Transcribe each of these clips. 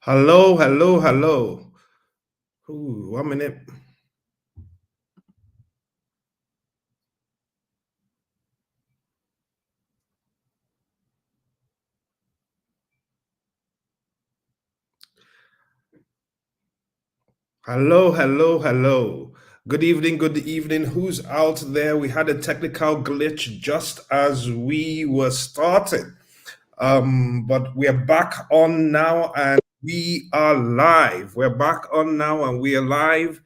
Hello, hello, hello. Ooh, 1 minute. Hello, hello, hello. Good evening, good evening. Who's out there? We had a technical glitch just as we were starting. But we're back on now and we are live. We're back on now and we are live.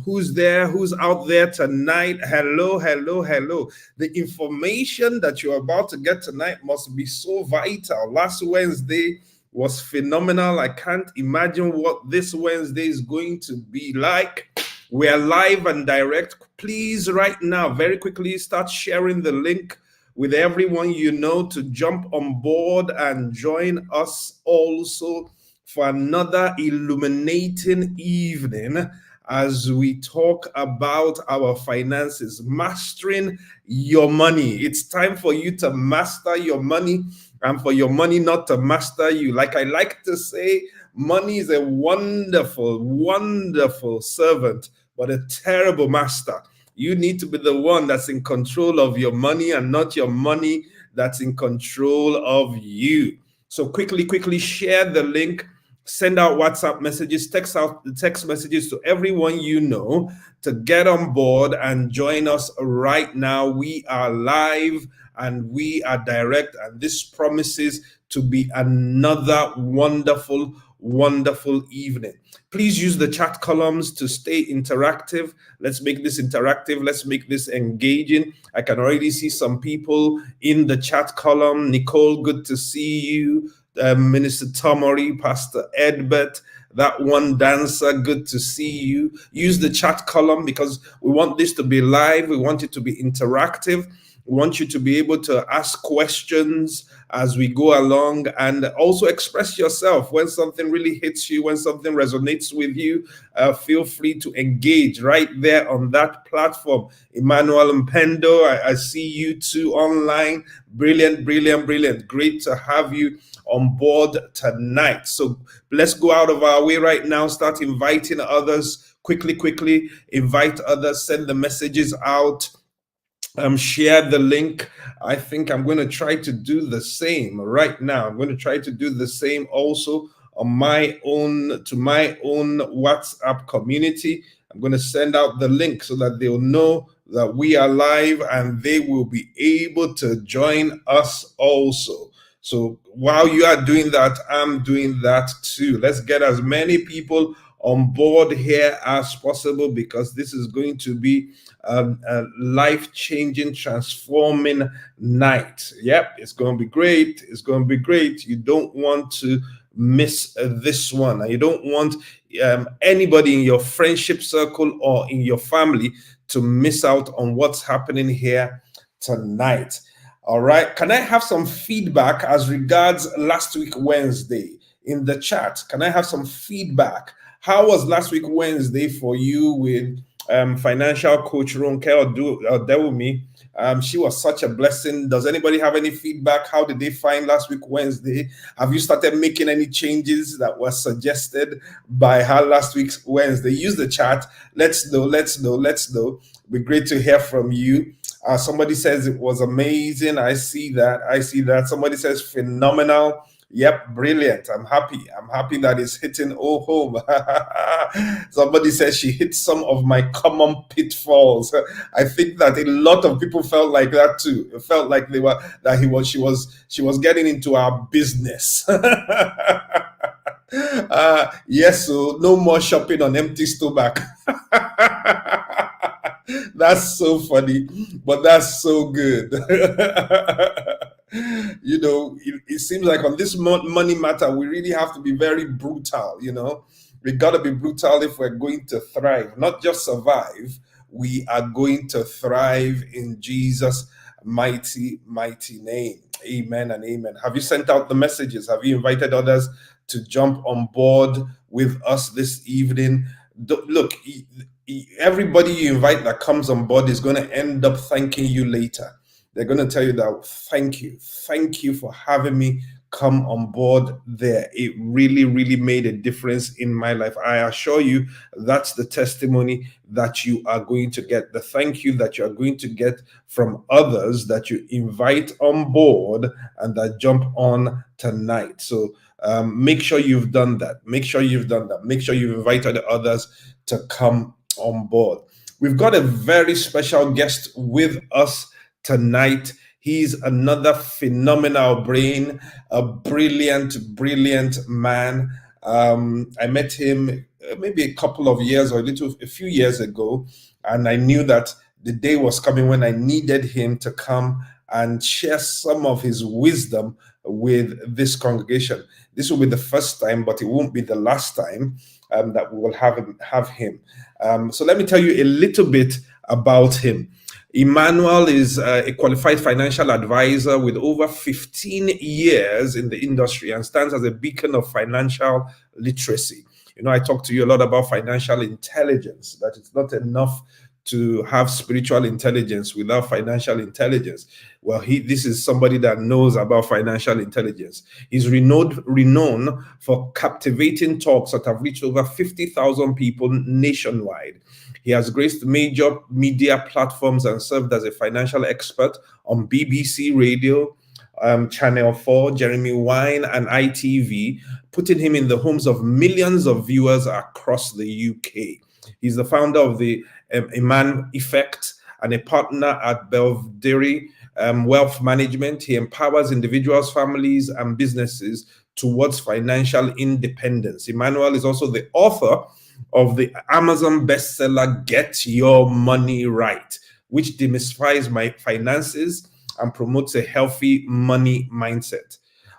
Who's there? Who's out there tonight? Hello, hello, hello. The information that you're about to get tonight must be so vital. Last Wednesday was phenomenal. I can't imagine what this Wednesday is going to be like. We're live and direct. Please, right now, very quickly, start sharing the link with everyone you know to jump on board and join us also for another illuminating evening as we talk about our finances, mastering your money. It's time for you to master your money and for your money not to master you. Like I like to say, money is a wonderful, wonderful servant, but a terrible master. You need to be the one that's in control of your money and not your money that's in control of you. So quickly share the link, send out WhatsApp messages, text messages to everyone you know to get on board and join us right now. We are live and we are direct, and this promises to be another wonderful, wonderful evening. Please use the chat columns to stay interactive. Let's make this interactive. Let's make this engaging. I can already see some people in the chat column. Nicole, good to see you. Minister Tomori, Pastor Edbert, that one dancer, good to see you. Use the chat column because we want this to be live. We want it to be interactive. We want you to be able to ask questions as we go along and also express yourself when something really hits you, when something resonates with you. Feel free to engage right there on that platform. Emmanuel Mpendo, I see you too online. Brilliant, brilliant, brilliant. Great to have you on board tonight. So let's go out of our way right now, start inviting others. Quickly invite others, send the messages out. Share the link. I think I'm going to try to do the same right now. I'm going to try to do the same also on my own, to my own WhatsApp community. I'm going to send out the link so that they'll know that we are live and they will be able to join us also. So while you are doing that, I'm doing that too. Let's get as many people on board here as possible because this is going to be a life-changing, transforming night. Yep, it's going to be great. It's going to be great. You don't want to miss this one, and you don't want anybody in your friendship circle or in your family to miss out on what's happening here tonight. All right. Can I have some feedback as regards last week Wednesday in the chat? Can I have some feedback? How was last week Wednesday for you with financial coach Ronke Dewumi? She was such a blessing. Does anybody have any feedback? How did they find last week Wednesday? Have you started making any changes that were suggested by her last week Wednesday? Use the chat. Let's know. It'd be great to hear from you. Somebody says it was amazing. I see that. Somebody says phenomenal. Yep, brilliant. I'm happy that it's hitting all home. Somebody says she hit some of my common pitfalls. I think that a lot of people felt like that too. It felt like she was getting into our business. Yes, so no more shopping on empty stomach. That's so funny, but that's so good. You know, it seems like on this money matter, we really have to be very brutal. You know, we got to be brutal if we're going to thrive, not just survive. We are going to thrive in Jesus' mighty, mighty name. Amen and amen. Have you sent out the messages? Have you invited others to jump on board with us this evening? Look, everybody you invite that comes on board is going to end up thanking you later. They're going to tell you that thank you for having me come on board there. It really, really made a difference in my life. I assure you, that's the testimony that you are going to get, the thank you that you are going to get from others that you invite on board and that jump on tonight. So make sure you've done that. Make sure you've done that. Make sure you've invited others to come on board. We've got a very special guest with us tonight. He's another phenomenal brain, a brilliant, brilliant man. I met him maybe a couple of years or a few years ago, and I knew that the day was coming when I needed him to come and share some of his wisdom with this congregation. This will be the first time, but it won't be the last time that we will have him. So let me tell you a little bit about him. Emmanuel is a qualified financial advisor with over 15 years in the industry and stands as a beacon of financial literacy. You know, I talk to you a lot about financial intelligence, that it's not enough to have spiritual intelligence without financial intelligence. Well, this is somebody that knows about financial intelligence. He's renowned for captivating talks that have reached over 50,000 people nationwide. He has graced major media platforms and served as a financial expert on BBC Radio, Channel 4, Jeremy Wine, and ITV, putting him in the homes of millions of viewers across the UK. He's the founder of the Iman Effect and a partner at Belvedere Wealth Management. He empowers individuals, families, and businesses towards financial independence. Emmanuel is also the author of the Amazon bestseller Get Your Money Right, which demystifies my finances and promotes a healthy money mindset.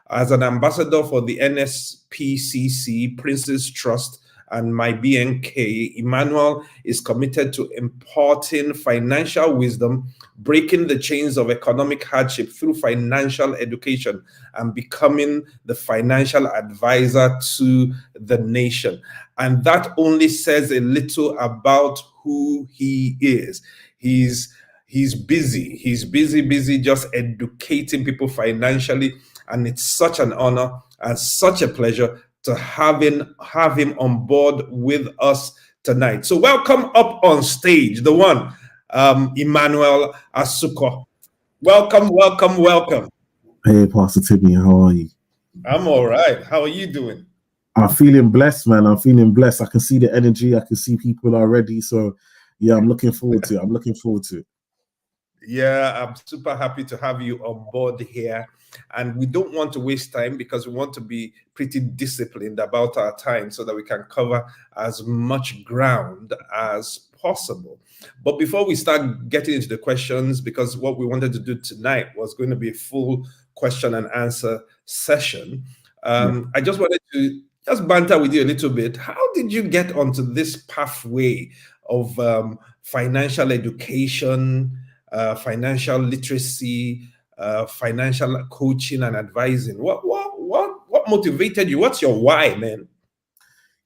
As an ambassador for the NSPCC, Prince's Trust, and my BNK, Emmanuel is committed to imparting financial wisdom, breaking the chains of economic hardship through financial education, and becoming the financial advisor to the nation. And that only says a little about who he is. He's busy. He's busy just educating people financially. And it's such an honor and such a pleasure to have him on board with us tonight. So welcome up on stage, the one, Emmanuel Asuquo. Welcome, welcome, welcome. Hey, Pastor Temi, how are you? I'm all right. How are you doing? I'm feeling blessed, man. I'm feeling blessed. I can see the energy. I can see people are ready. So, yeah, I'm looking forward to it. Yeah, I'm super happy to have you on board here. And we don't want to waste time because we want to be pretty disciplined about our time so that we can cover as much ground as possible. But before we start getting into the questions, because what we wanted to do tonight was going to be a full question and answer session, I just wanted to just banter with you a little bit. How did you get onto this pathway of financial education, financial literacy, financial coaching and advising? What motivated you? What's your why, man?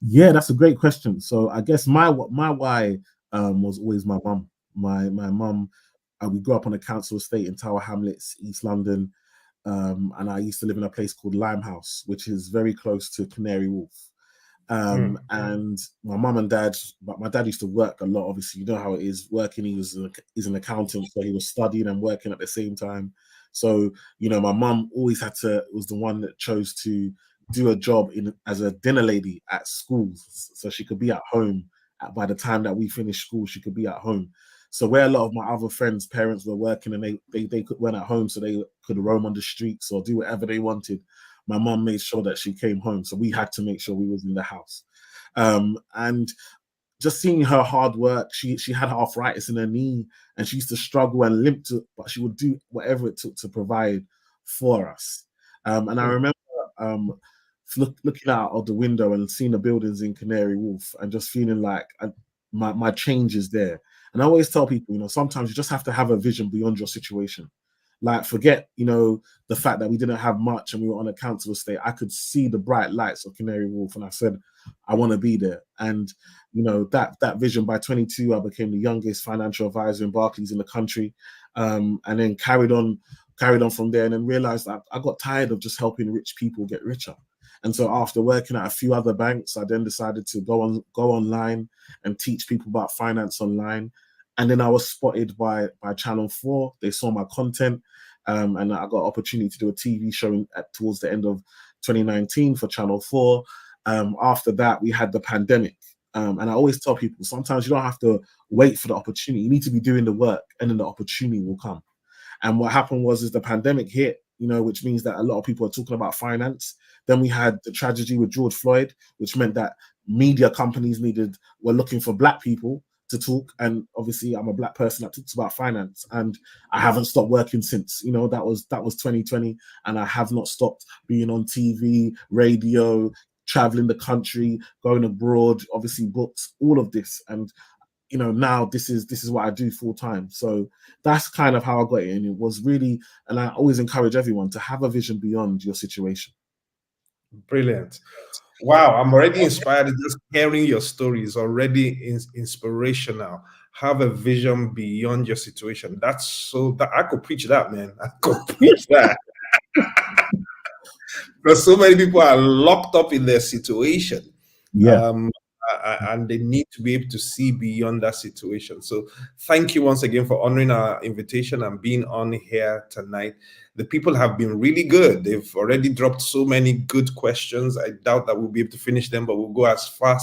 Yeah, that's a great question. So I guess my why was always my mum. My mum. We grew up on a council estate in Tower Hamlets, East London, and I used to live in a place called Limehouse, which is very close to Canary Wharf. And my mum and dad, but my dad used to work a lot. Obviously, you know how it is working. He's an accountant, so he was studying and working at the same time. So, you know, my mum always was the one that chose to do a job as a dinner lady at schools, so she could be at home. By the time that we finished school, she could be at home. So where a lot of my other friends' parents were working and they weren't at home, so they could roam on the streets or do whatever they wanted, my mom made sure that she came home. So we had to make sure we was in the house. And just seeing her hard work, she had arthritis in her knee and she used to struggle and limp but she would do whatever it took to provide for us. And I remember looking out of the window and seeing the buildings in Canary Wharf and just feeling like my change is there. And I always tell people, you know, sometimes you just have to have a vision beyond your situation. Like, forget, you know, the fact that we didn't have much and we were on a council estate. I could see the bright lights of Canary Wharf and I said, I want to be there. And, you know, that vision, by 22, I became the youngest financial advisor in Barclays in the country, and then carried on carried on from there, and then realized that I got tired of just helping rich people get richer. And so after working at a few other banks, I then decided to go online and teach people about finance online. And then I was spotted by Channel 4. They saw my content, and I got an opportunity to do a TV show towards the end of 2019 for Channel 4. After that, we had the pandemic. And I always tell people, sometimes you don't have to wait for the opportunity. You need to be doing the work, and then the opportunity will come. And what happened was the pandemic hit, which means that a lot of people are talking about finance. Then we had the tragedy with George Floyd, which meant that media companies were looking for Black people to talk. And obviously I'm a Black person that talks about finance, and I haven't stopped working since. That was 2020, and I have not stopped being on TV, radio, traveling the country, going abroad, obviously books, all of this. And now this is what I do full time. So that's kind of how I got it. And it was really, and I always encourage everyone to have a vision beyond your situation. Brilliant. Wow, I'm already inspired. Just hearing your story is already inspirational. Have a vision beyond your situation. That I could preach that, man. I could preach that. Because so many people are locked up in their situation. Yeah. And they need to be able to see beyond that situation. So thank you once again for honoring our invitation and being on here tonight. The people have been really good. They've already dropped so many good questions. I doubt that we'll be able to finish them, but we'll go as far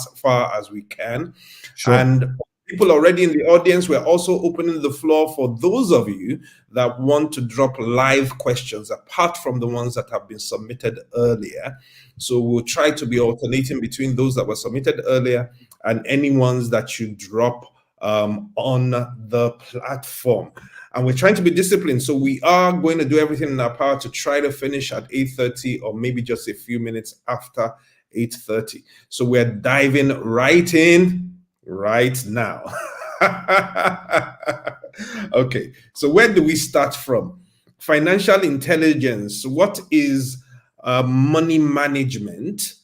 as we can. Sure. And people already in the audience, we're also opening the floor for those of you that want to drop live questions apart from the ones that have been submitted earlier. So we'll try to be alternating between those that were submitted earlier and any ones that you drop on the platform. And we're trying to be disciplined. So we are going to do everything in our power to try to finish at 8:30 or maybe just a few minutes after 8:30. So we're diving right in right now. Okay, so where do we start from? Financial intelligence. What is money management,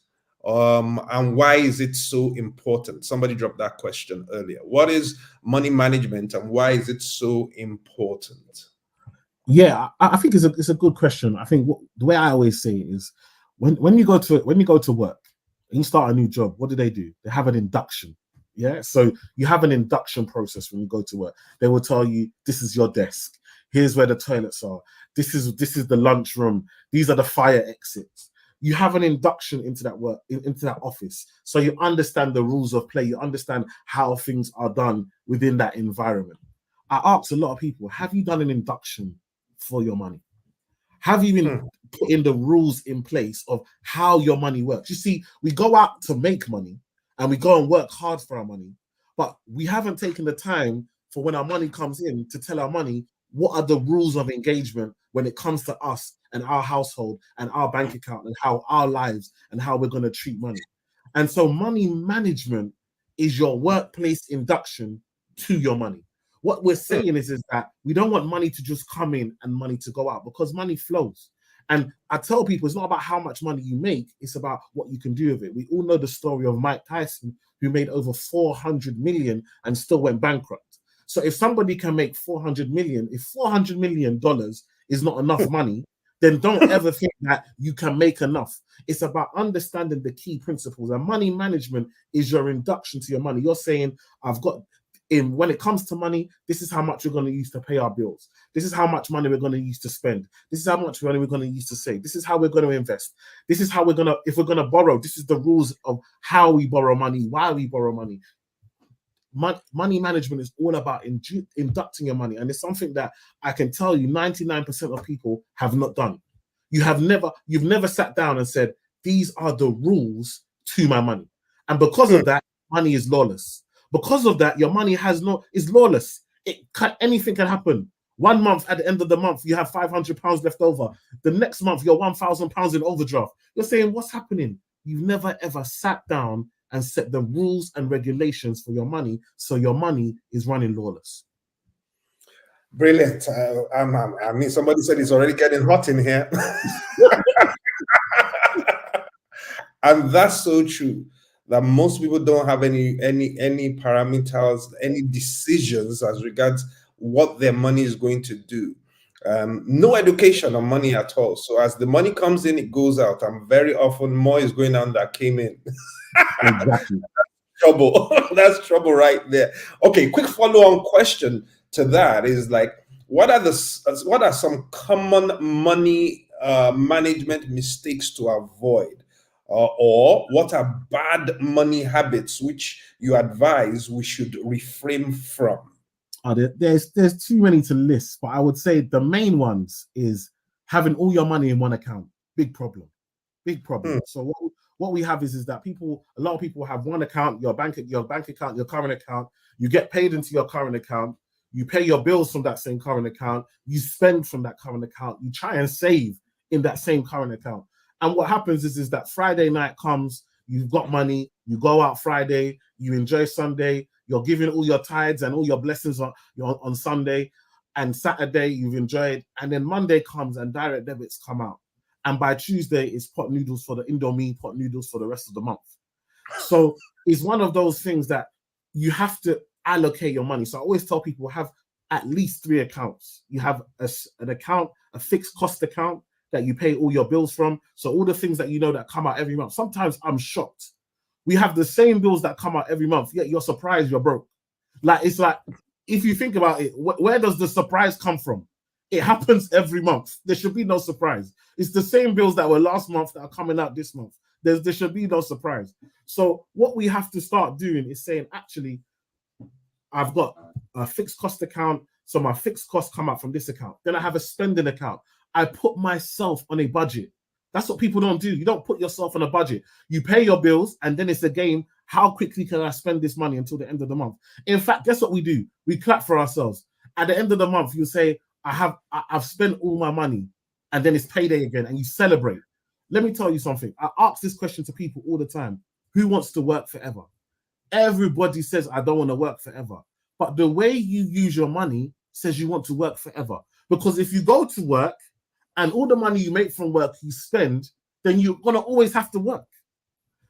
and why is it so important? Somebody dropped that question earlier. What is money management, and why is it so important? Yeah, I think it's a good question. I think the way I always say it is, when you go to work and you start a new job, what do? They have an induction. Yeah, so you have an induction process when you go to work. They will tell you, this is your desk. Here's where the toilets are. This is the lunch room. These are the fire exits. You have an induction into that work, into that office. So you understand the rules of play. You understand how things are done within that environment. I ask a lot of people, have you done an induction for your money? Have you been putting the rules in place of how your money works? You see, we go out to make money and we go and work hard for our money, but we haven't taken the time for when our money comes in to tell our money what are the rules of engagement when it comes to us and our household and our bank account and how our lives and how we're going to treat money. And so money management is your workplace induction to your money. What we're saying is that we don't want money to just come in and money to go out, because money flows. And I tell people, it's not about how much money you make, it's about what you can do with it. We all know the story of Mike Tyson, who made over 400 million and still went bankrupt. So if somebody can make 400 million, if $400 million is not enough money, then don't ever think that you can make enough. It's about understanding the key principles. And money management is your induction to your money. You're saying, when it comes to money, this is how much we're going to use to pay our bills. This is how much money we're going to use to spend. This is how much money we're going to use to save. This is how we're going to invest. This is how if we're going to borrow, this is the rules of how we borrow money, why we borrow money. Money management is all about inducting your money. And it's something that I can tell you 99% of people have not done. You've never sat down and said, these are the rules to my money. And because of that, money is lawless. Because of that, your money is lawless. Anything can happen. 1 month, at the end of the month, you have £500 left over. The next month, you're £1,000 in overdraft. You're saying, what's happening? You've never ever sat down and set the rules and regulations for your money, so your money is running lawless. Brilliant. I mean, somebody said it's already getting hot in here. And that's so true, that most people don't have any parameters, any decisions as regards what their money is going to do. No education on money at all. So as the money comes in, it goes out, and very often more is going out than came in. Exactly. Trouble. That's trouble right there. Okay, quick follow-on question to that is like, what are some common money management mistakes to avoid, or what are bad money habits which you advise we should refrain from? There's too many to list, but I would say the main ones is having all your money in one account. Big problem. Big problem. Hmm. So what we have is that a lot of people have one account, your bank account, your current account. You get paid into your current account. You pay your bills from that same current account. You spend from that current account. You try and save in that same current account. And what happens is that Friday night comes, you've got money, you go out Friday, you enjoy Sunday, you're giving all your tithes and all your blessings on Sunday, and Saturday you've enjoyed, and then Monday comes and direct debits come out. And by Tuesday, it's pot noodles for the Indomie, pot noodles for the rest of the month. So it's one of those things that you have to allocate your money. So I always tell people have at least 3 accounts. You have an account, a fixed cost account that you pay all your bills from. So all the things that you know that come out every month. Sometimes I'm shocked. We have the same bills that come out every month, yet you're surprised you're broke. Like, it's like, if you think about it, where does the surprise come from? It happens every month. There should be no surprise. It's the same bills that were last month that are coming out this month. There should be no surprise. So what we have to start doing is saying, actually, I've got a fixed cost account, so my fixed costs come out from this account. Then I have a spending account. I put myself on a budget. That's what people don't do. You don't put yourself on a budget. You pay your bills, and then it's a game. How quickly can I spend this money until the end of the month? In fact, guess what we do? We clap for ourselves. At the end of the month, you say, I've spent all my money, and then it's payday again, and you celebrate. Let me tell you something. I ask this question to people all the time. Who wants to work forever? Everybody says, I don't want to work forever. But the way you use your money says you want to work forever. Because if you go to work and all the money you make from work you spend, then you're going to always have to work.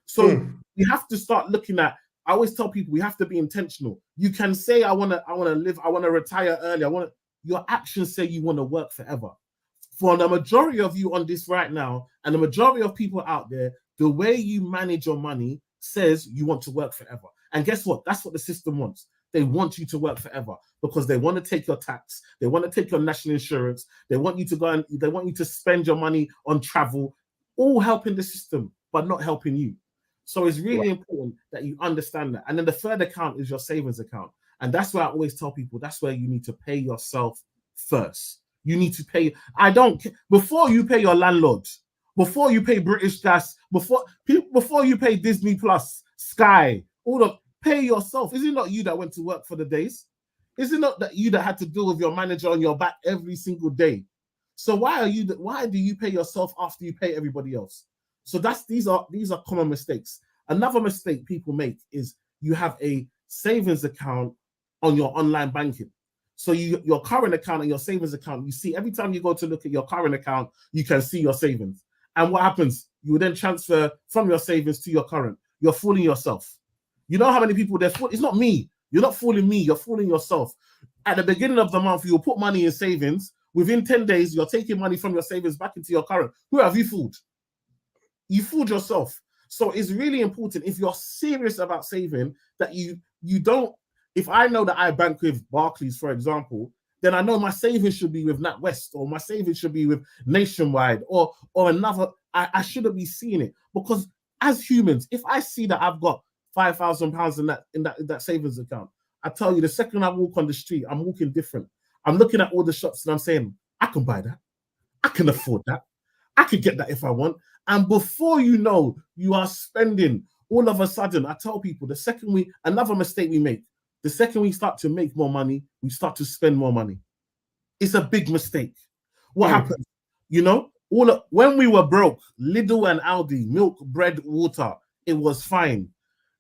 So we have to start looking at, I always tell people we have to be intentional. You can say, I want to retire early. Your actions say you want to work forever. For the majority of you on this right now, and the majority of people out there, the way you manage your money says you want to work forever. And guess what? That's what the system wants. They want you to work forever because they want to take your tax. They want to take your national insurance. They want you to spend your money on travel, all helping the system, but not helping you. So it's really important that you understand that. And then the third account is your savings account. And that's why I always tell people that's where you need to pay yourself first. You need to pay. Before you pay your landlord, before you pay British Gas, before you pay Disney Plus, Sky, pay yourself. Is it not you that went to work for the days? Is it not that you that had to deal with your manager on your back every single day? So why do you pay yourself after you pay everybody else? So these are common mistakes. Another mistake people make is you have a savings account on your online banking. So your current account and your savings account, you see every time you go to look at your current account, you can see your savings. And what happens? You then transfer from your savings to your current. You're fooling yourself. You know how many people it's not me. You're not fooling me. You're fooling yourself. At the beginning of the month, you'll put money in savings. Within 10 days, you're taking money from your savings back into your current. Who have you fooled? You fooled yourself. So it's really important, if you're serious about saving, that you don't. If I know that I bank with Barclays, for example, then I know my savings should be with NatWest, or my savings should be with Nationwide, or another. I shouldn't be seeing it, because as humans, if I see that I've got £5,000 in that savings account, I tell you, the second I walk on the street, I'm walking different. I'm looking at all the shops and I'm saying, I can buy that. I can afford that. I could get that if I want. And before you know, you are spending. All of a sudden, I tell people, another mistake we make, the second we start to make more money, we start to spend more money. It's a big mistake. What happens? When we were broke, Lidl and Aldi, milk, bread, water, it was fine.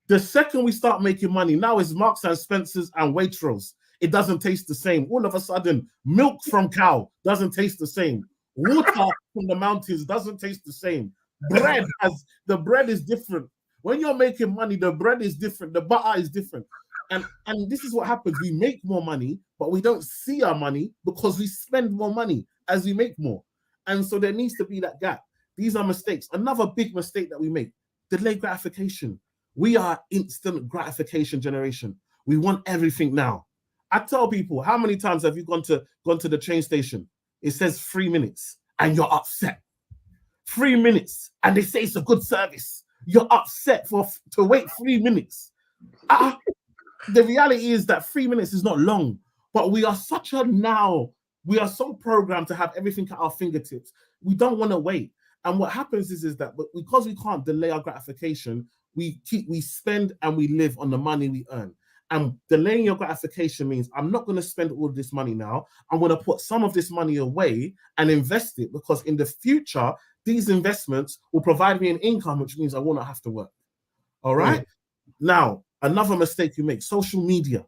The second we start making money, now it's Marks and Spencer's and Waitrose. It doesn't taste the same. All of a sudden, milk from cow doesn't taste the same. Water from the mountains doesn't taste the same. The bread is different. When you're making money, the bread is different. The butter is different. And this is what happens. We make more money, but we don't see our money because we spend more money as we make more. And so there needs to be that gap. These are mistakes. Another big mistake that we make, delayed gratification. We are instant gratification generation. We want everything now. I tell people, how many times have you gone to the train station? It says 3 minutes and you're upset. 3 minutes and they say it's a good service. You're upset to wait 3 minutes. The reality is that 3 minutes is not long, but we are we are so programmed to have everything at our fingertips. We don't want to wait. And what happens is that because we can't delay our gratification, we spend and we live on the money we earn. And delaying your gratification means I'm not going to spend all of this money now. I'm going to put some of this money away and invest it, because in the future, these investments will provide me an income, which means I will not have to work. All right. Now, another mistake you make, social media.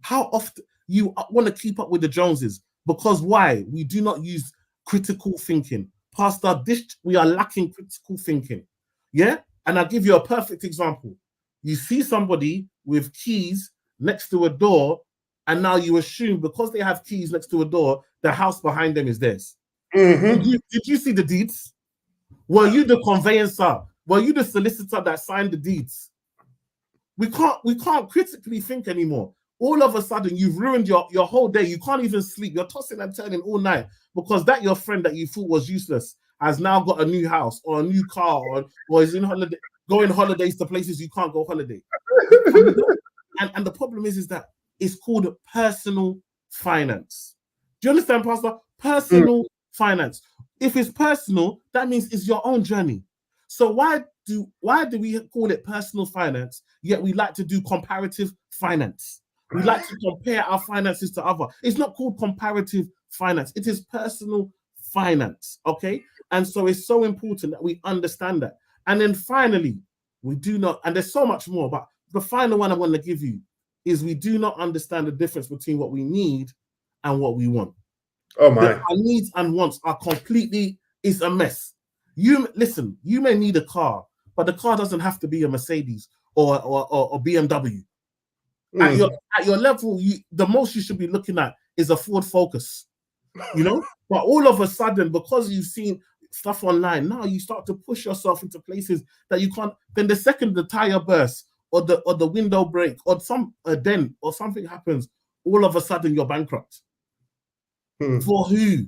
How often you want to keep up with the Joneses? Because why? We do not use critical thinking. Pastor, we are lacking critical thinking. Yeah? And I'll give you a perfect example. You see somebody with keys next to a door, and now you assume because they have keys next to a door, the house behind them is theirs. Mm-hmm. Did you see the deeds? Were you the conveyancer? Were you the solicitor that signed the deeds? We can't critically think anymore. All of a sudden, you've ruined your whole day. You can't even sleep. You're tossing and turning all night because that your friend that you thought was useless has now got a new house or a new car or is in holiday, going holidays to places you can't go holiday. And the problem is that it's called personal finance. Do you understand, Pastor? Personal finance. If it's personal, that means it's your own journey. So why do we call it personal finance, yet we like to do comparative finance? We like to compare our finances to other. It's not called comparative finance. It is personal finance, okay? And so it's so important that we understand that. And then finally, we do not, and there's so much more, but the final one I want to give you is we do not understand the difference between what we need and what we want. Oh my. Our needs and wants are completely, is a mess. Listen, you may need a car, but the car doesn't have to be a Mercedes or BMW. At your level, the most you should be looking at is a Ford Focus, you know. But all of a sudden, because you've seen stuff online, now you start to push yourself into places that you can't. Then the second the tire bursts or the window break or a dent or something happens, all of a sudden you're bankrupt. For who?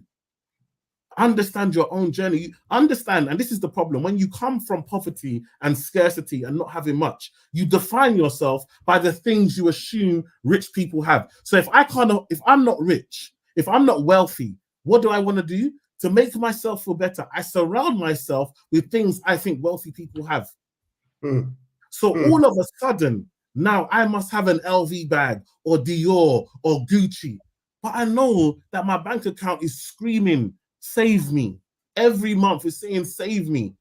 Understand your own journey. You understand, and this is the problem. When you come from poverty and scarcity and not having much, you define yourself by the things you assume rich people have. So if I'm not rich, if I'm not wealthy, what do I want to do? To make myself feel better, I surround myself with things I think wealthy people have. So all of a sudden, now I must have an LV bag or Dior or Gucci. But I know that my bank account is screaming, save me. Every month it's saying, save me.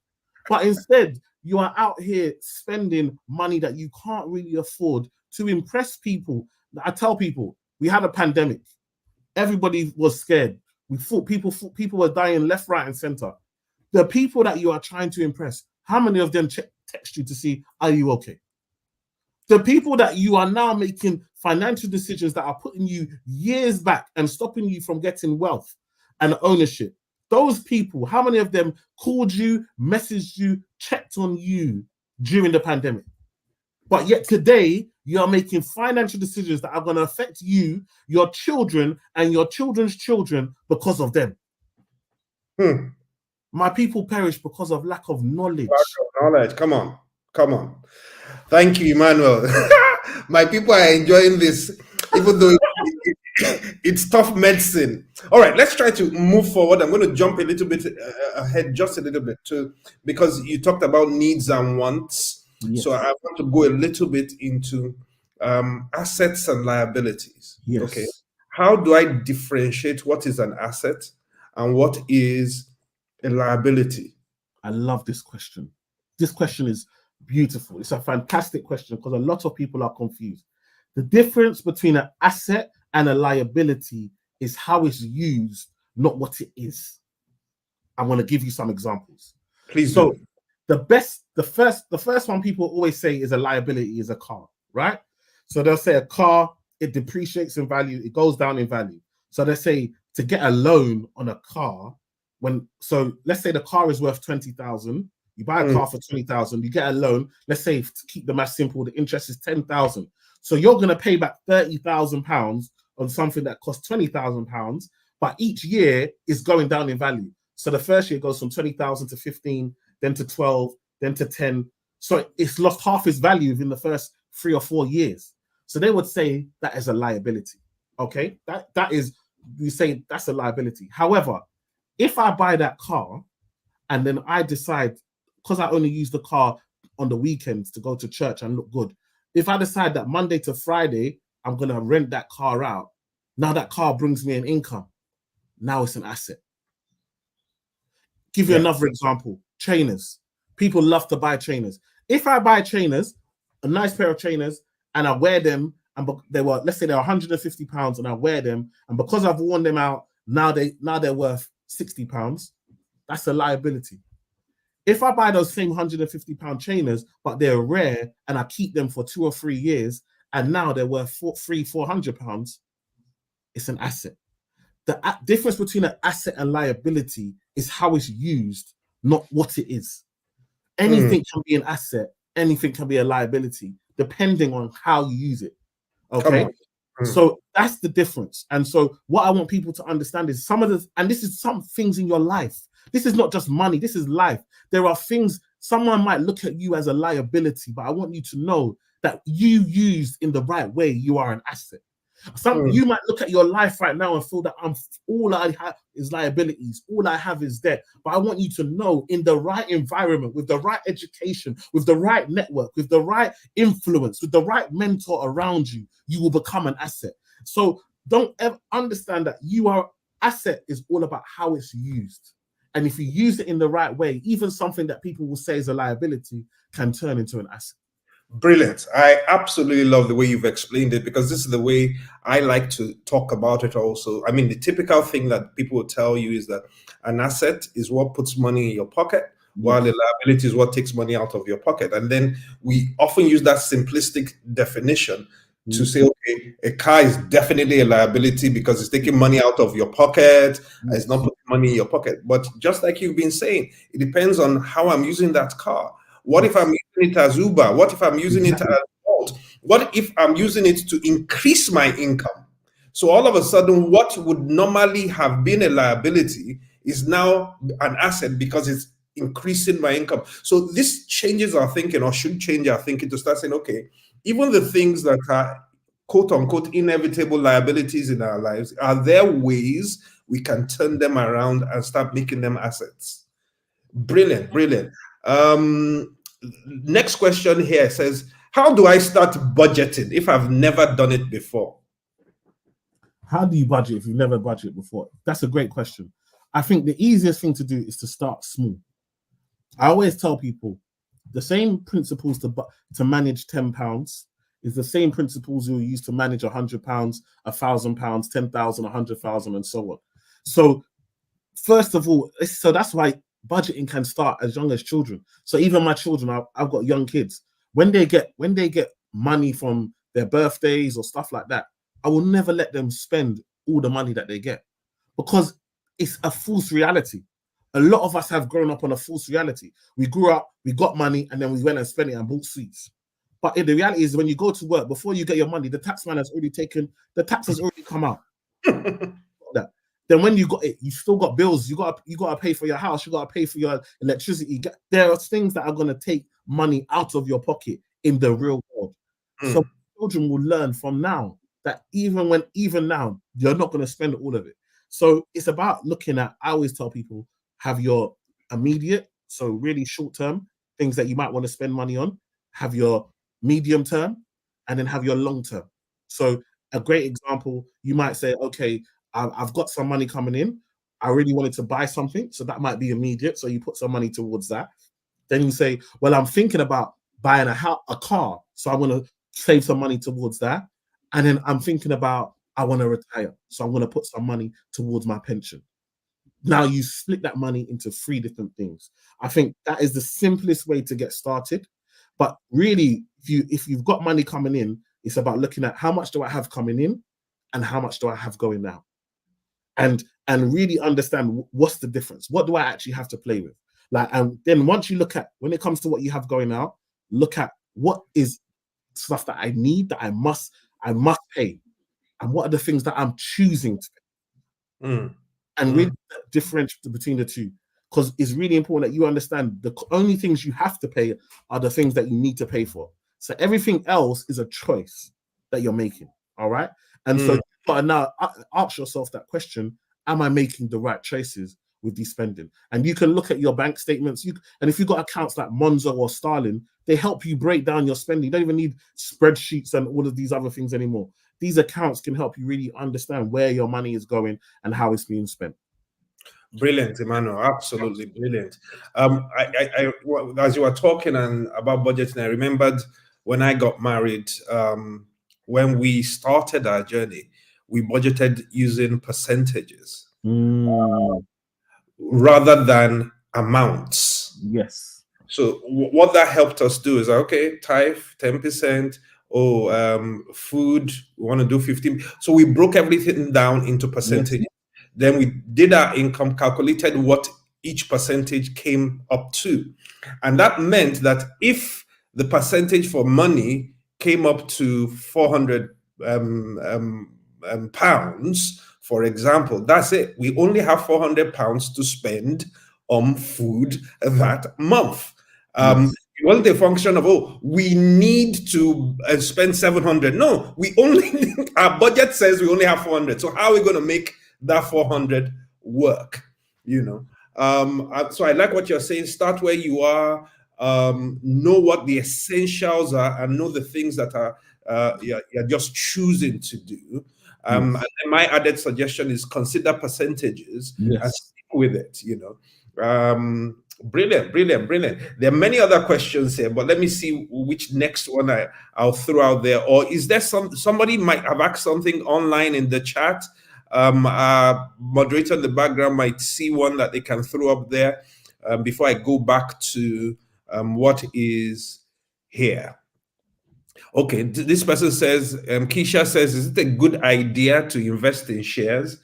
But instead, you are out here spending money that you can't really afford to impress people. I tell people, we had a pandemic. Everybody was scared. We thought people were dying left, right, and center. The people that you are trying to impress, how many of them text you to see, are you okay? The people that you are now making financial decisions that are putting you years back and stopping you from getting wealth and ownership, those people, how many of them called you, messaged you, checked on you during the pandemic? But yet today, you are making financial decisions that are going to affect you, your children, and your children's children because of them. My people perish because of lack of knowledge. Come on. Thank you, Emmanuel. My people are enjoying this, even though it's tough medicine. All right, let's try to move forward. I'm going to jump a little bit ahead, just a little bit, too, because you talked about needs and wants. Yes. So I want to go a little bit into assets and liabilities. Yes. Okay. How do I differentiate what is an asset and what is a liability? I love this question. This question is beautiful. It's a fantastic question because a lot of people are confused. The difference between an asset and a liability is how it's used, not what it is. I want to give you some examples. Please. So the first one people always say is a liability is a car, right? So they'll say a car, it depreciates in value, it goes down in value. So they say to get a loan on a car, so let's say the car is worth 20,000, you buy a car for 20,000, you get a loan, let's say to keep the math simple, the interest is 10,000. So you're going to pay back £30,000 on something that costs £20,000, but each year is going down in value. So the first year goes from 20,000 to 15, then to 12, then to 10. So it's lost half its value within the first 3 or 4 years. So they would say that is a liability. Okay, that is, we say that's a liability. However, if I buy that car and then I decide, because I only use the car on the weekends to go to church and look good, if I decide that Monday to Friday I'm going to rent that car out, now that car brings me an income. Now it's an asset. Give you another example. Trainers. People love to buy trainers. If I buy trainers, a nice pair of trainers, and I wear them, and they were, let's say they're £150, and I wear them, and because I've worn them out, now they're worth £60. That's a liability. If I buy those same £150 trainers, but they're rare, and I keep them for 2 or 3 years, and now they're worth £400, it's an asset. The difference between an asset and liability is how it's used, not what it is. Anything can be an asset, anything can be a liability, depending on how you use it. Okay. So that's the difference. And so what I want people to understand is and this is some things in your life. This is not just money, this is life. There are things, someone might look at you as a liability, but I want you to know that you used in the right way, you are an asset. You might look at your life right now and feel that all I have is liabilities, all I have is debt. But I want you to know, in the right environment, with the right education, with the right network, with the right influence, with the right mentor around you, you will become an asset. So don't ever understand that asset is all about how it's used. And if you use it in the right way, even something that people will say is a liability can turn into an asset. Brilliant. I absolutely love the way you've explained it, because this is the way I like to talk about it also. I mean, the typical thing that people will tell you is that an asset is what puts money in your pocket, while the liability is what takes money out of your pocket. And then we often use that simplistic definition to say, okay, a car is definitely a liability because it's taking money out of your pocket. It's not putting money in your pocket. But just like you've been saying, it depends on how I'm using that car. What if I'm using it as Uber? What if I'm using it as Bolt? What if I'm using it to increase my income? So all of a sudden, what would normally have been a liability is now an asset because it's increasing my income. So this changes our thinking, or should change our thinking, to start saying, okay, even the things that are quote unquote inevitable liabilities in our lives, are there ways we can turn them around and start making them assets? Brilliant, brilliant. Next question here says, how do I start budgeting if I've never done it before? How do you budget if you've never budgeted before? That's a great question. I think the easiest thing to do is to start small. I always tell people the same principles to manage £10 is the same principles you'll use to manage £100, £1,000, 10,000, 100,000, and so on. So first of all, so that's why budgeting can start as young as children. So even my children, I've got young kids. When they get money from their birthdays or stuff like that, I will never let them spend all the money that they get, because it's a false reality. A lot of us have grown up on a false reality. We grew up, we got money, and then we went and spent it and bought sweets. But the reality is, when you go to work, before you get your money, the tax man has already come out. Then when you got it, you still got bills. You got to pay for your house. You got to pay for your electricity. There are things that are going to take money out of your pocket in the real world. So children will learn from now that even now, you're not going to spend all of it. So it's about looking at, I always tell people, have your immediate, so really short term things that you might want to spend money on, have your medium term, and then have your long term. So a great example, you might say, okay, I've got some money coming in. I really wanted to buy something, so that might be immediate. So you put some money towards that. Then you say, well, I'm thinking about buying a car, so I want to save some money towards that. And then I'm thinking about, I want to retire, so I'm going to put some money towards my pension. Now you split that money into 3 different things. I think that is the simplest way to get started. But really, if you've got money coming in, It's about looking at how much do I have coming in and how much do I have going out, and really understand what's the difference. What do I actually have to play with? Like, and then once you look at, when it comes to what you have going out, look at what is stuff that I need, that I must pay, and what are the things that I'm choosing to pay, and really differentiate between the two, because it's really important that you understand the only things you have to pay are the things that you need to pay for. So everything else is a choice that you're making. All right, and so but now ask yourself that question: am I making the right choices with these spending? And you can look at your bank statements. And if you've got accounts like Monzo or Starling, they help you break down your spending. You don't even need spreadsheets and all of these other things anymore. These accounts can help you really understand where your money is going and how it's being spent. Brilliant, Emmanuel. Absolutely brilliant. As you were talking about budgeting, I remembered when I got married, when we started our journey, we budgeted using percentages rather than amounts. Yes. So what that helped us do is, okay, tithe 10%. Food, we want to do 15. So we broke everything down into percentages. Yes. Then we did our income, calculated what each percentage came up to. And that meant that if the percentage for money came up to 400 pounds, for example, that's it. We only have 400 pounds to spend on food that month. It wasn't a function of, we need to spend 700. No, we only, our budget says we only have 400. So how are we going to make that 400 work? So I like what you're saying. Start where you are, know what the essentials are, and know the things that are you're just choosing to do. And my added suggestion is consider percentages and stick with it. Brilliant. There are many other questions here, but let me see which next one I'll throw out there. Or is there somebody might have asked something online in the chat? Moderator in the background might see one that they can throw up there before I go back to what is here. Okay, this person says, Keisha says, is it a good idea to invest in shares?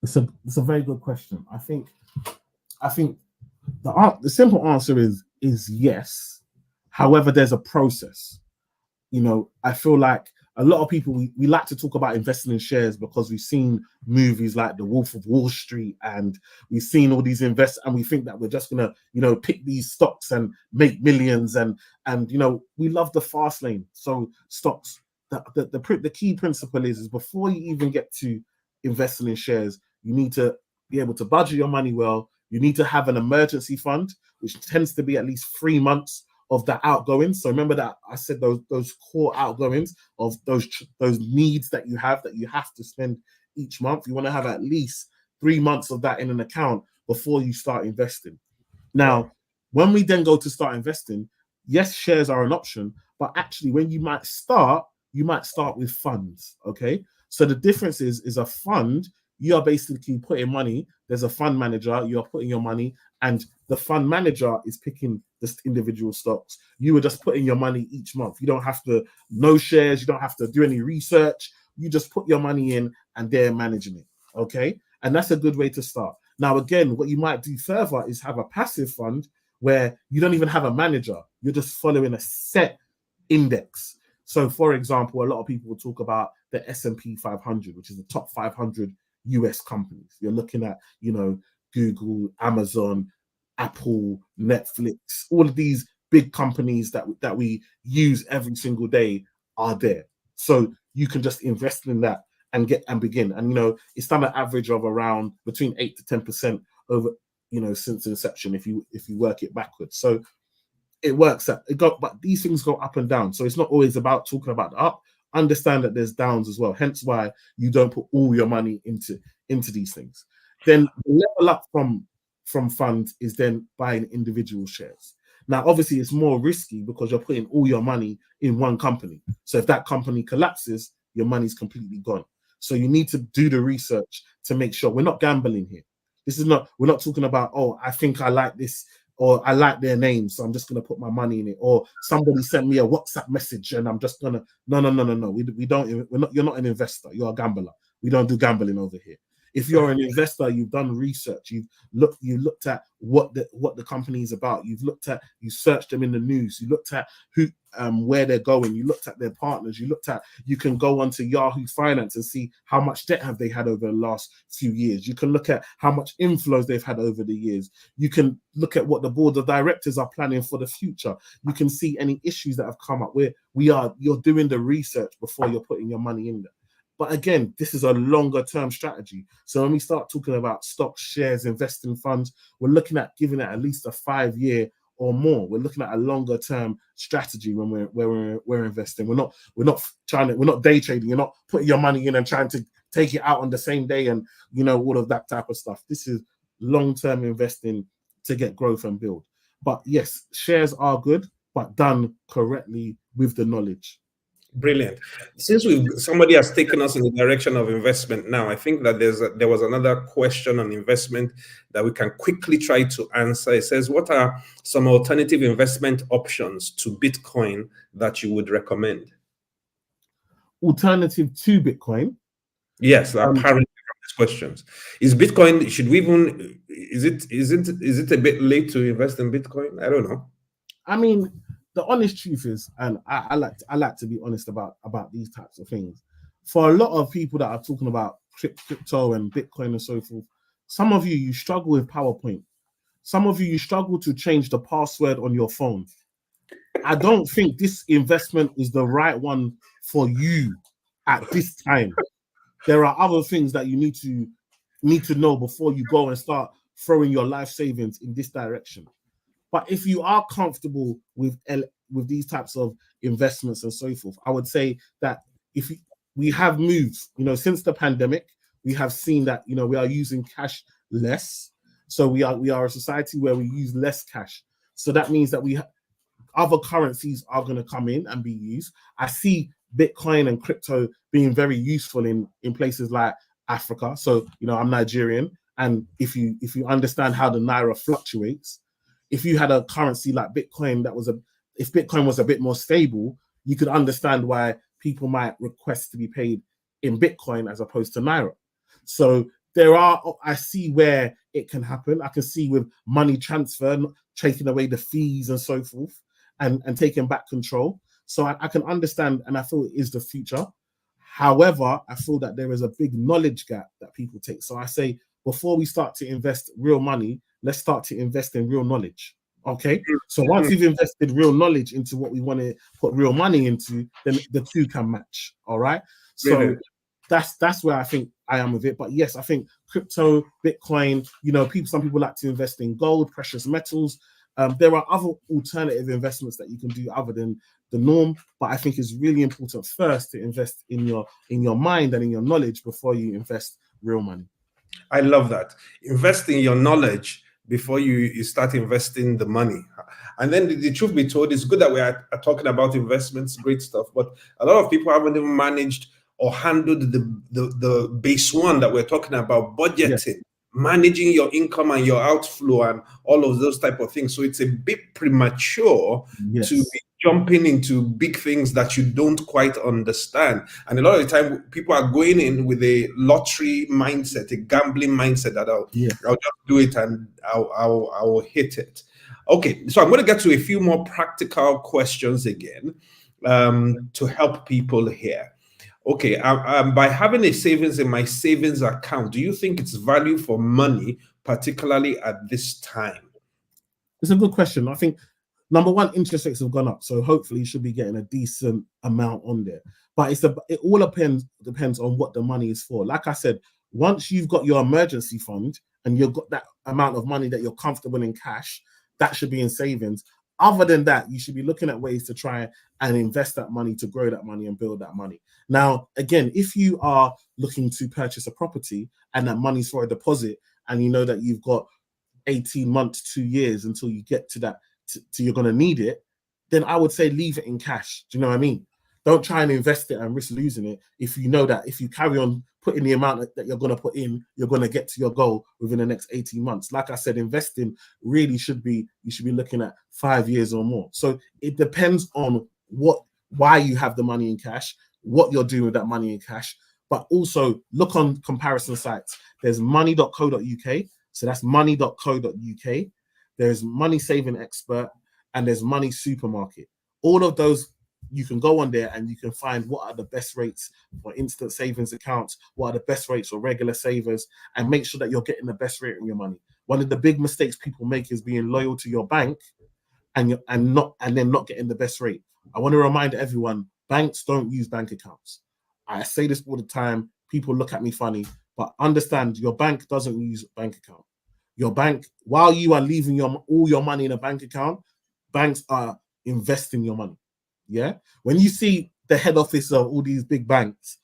It's a very good question. I think the simple answer is yes. However, there's a process. I feel like a lot of people, we like to talk about investing in shares because we've seen movies like The Wolf of Wall Street, and we've seen all these investors, and we think that we're just gonna, pick these stocks and make millions, and we love the fast lane. So stocks, the key principle is before you even get to investing in shares, you need to be able to budget your money well. You need to have an emergency fund, which tends to be at least 3 months of the outgoings. So remember that I said those core outgoings of those needs that you have to spend each month. You want to have at least 3 months of that in an account before you start investing. Now, when we then go to start investing, yes, shares are an option, but actually when you might start with funds. Okay, so the difference is a fund, you are basically putting money. There's a fund manager, you're putting your money, and the fund manager is picking the individual stocks. You are just putting your money each month. You don't have to know shares. You don't have to do any research. You just put your money in and they're managing it. Okay. And that's a good way to start. Now, again, what you might do further is have a passive fund where you don't even have a manager. You're just following a set index. So, for example, a lot of people will talk about the S&P 500, which is the top 500 US companies. You're looking at, Google, Amazon, Apple, Netflix, all of these big companies that we use every single day are there. So you can just invest in that and begin. And it's done an average of around between 8 to 10% over, since inception if you work it backwards. So it works but these things go up and down. So it's not always about talking about the up. Understand that there's downs as well. Hence why you don't put all your money into these things. Then the level up from funds is then buying individual shares. Now, obviously, it's more risky because you're putting all your money in one company. So if that company collapses, your money's completely gone. So you need to do the research to make sure we're not gambling here. We're not talking about, I think I like this, or I like their name, so I'm just going to put my money in it, or somebody sent me a WhatsApp message and I'm just going to, no. We don't, we're not, you're not an investor, you're a gambler. We don't do gambling over here. If you're an investor, you've done research, you looked at what the company is about, you searched them in the news, you looked at where they're going, you looked at their partners, you can go onto Yahoo Finance and see how much debt have they had over the last few years. You can look at how much inflows they've had over the years. You can look at what the board of directors are planning for the future. You can see any issues that have come up where you're doing the research before you're putting your money in there. But again, this is a longer term strategy. So when we start talking about stocks, shares, investing funds, we're looking at giving it at least a 5-year or more. We're looking at a longer term strategy when we're investing. We're not day trading. You're not putting your money in and trying to take it out on the same day and all of that type of stuff. This is long term investing to get growth and build. But yes, shares are good, but done correctly with the knowledge. Brilliant. Since somebody has taken us in the direction of investment now, I think that there was another question on investment that we can quickly try to answer. It says, what are some alternative investment options to Bitcoin that you would recommend? Alternative to Bitcoin? Yes, apparently from these questions. Is Bitcoin, should we even, is it a bit late to invest in Bitcoin? I don't know. I mean, the honest truth is, and I like to be honest about these types of things. For a lot of people that are talking about crypto and Bitcoin and so forth, some of you struggle with PowerPoint. Some of you struggle to change the password on your phone. I don't think this investment is the right one for you at this time. There are other things that you need to know before you go and start throwing your life savings in this direction. But if you are comfortable with these types of investments and so forth, I would say that we have moved, since the pandemic, we have seen that, we are using cash less. So we are a society where we use less cash. So that means that other currencies are going to come in and be used. I see Bitcoin and crypto being very useful in places like Africa. So, I'm Nigerian. And if you understand how the Naira fluctuates, if you had a currency like Bitcoin if Bitcoin was a bit more stable, you could understand why people might request to be paid in Bitcoin as opposed to Naira. So I see where it can happen. I can see with money transfer, taking away the fees and so forth, and taking back control. So I can understand, and I feel it is the future. However, I feel that there is a big knowledge gap that people take. So I say, before we start to invest real money, let's start to invest in real knowledge. Okay. So once you've invested real knowledge into what we want to put real money into, then the two can match. All right. So that's where I think I am with it. But yes, I think crypto, Bitcoin, some people like to invest in gold, precious metals. There are other alternative investments that you can do other than the norm, but I think it's really important first to invest in your mind and in your knowledge before you invest real money. I love that. Invest in your knowledge before you start investing the money. And then the truth be told, it's good that we are talking about investments, great stuff, but a lot of people haven't even managed or handled the base one that we're talking about, budgeting, managing your income and your outflow and all of those type of things. So it's a bit premature to be jumping into big things that you don't quite understand. And a lot of the time, people are going in with a lottery mindset, a gambling mindset that I'll just do it and I'll hit it. Okay, so I'm going to get to a few more practical questions again to help people here. Okay, by having a savings in my savings account, do you think it's value for money, particularly at this time? It's a good question. I think, number one, interest rates have gone up, so hopefully you should be getting a decent amount on there. But it all depends on what the money is for. Like I said, once you've got your emergency fund and you've got that amount of money that you're comfortable in cash, that should be in savings. Other than that, you should be looking at ways to try and invest that money, to grow that money and build that money. Now, again, if you are looking to purchase a property and that money's for a deposit and you know that you've got 18 months, 2 years until you get to that, you're going to need it, then I would say leave it in cash. Do you know what I mean? Don't try and invest it and risk losing it if you know that if you carry on putting the amount that you're going to put in, you're going to get to your goal within the next 18 months. Like I said, investing really should be, you should be looking at 5 years or more. So it depends on why you have the money in cash, what you're doing with that money in cash, but also look on comparison sites. There's money.co.uk. So that's money.co.uk. There's Money Saving Expert, and there's Money Supermarket. All of those, you can go on there and you can find what are the best rates for instant savings accounts, what are the best rates for regular savers, and make sure that you're getting the best rate on your money. One of the big mistakes people make is being loyal to your bank and then not getting the best rate. I want to remind everyone, banks don't use bank accounts. I say this all the time. People look at me funny, but understand your bank doesn't use bank account. Your bank, while you are leaving all your money in a bank account, banks are investing your money. Yeah. When you see the head office of all these big banks,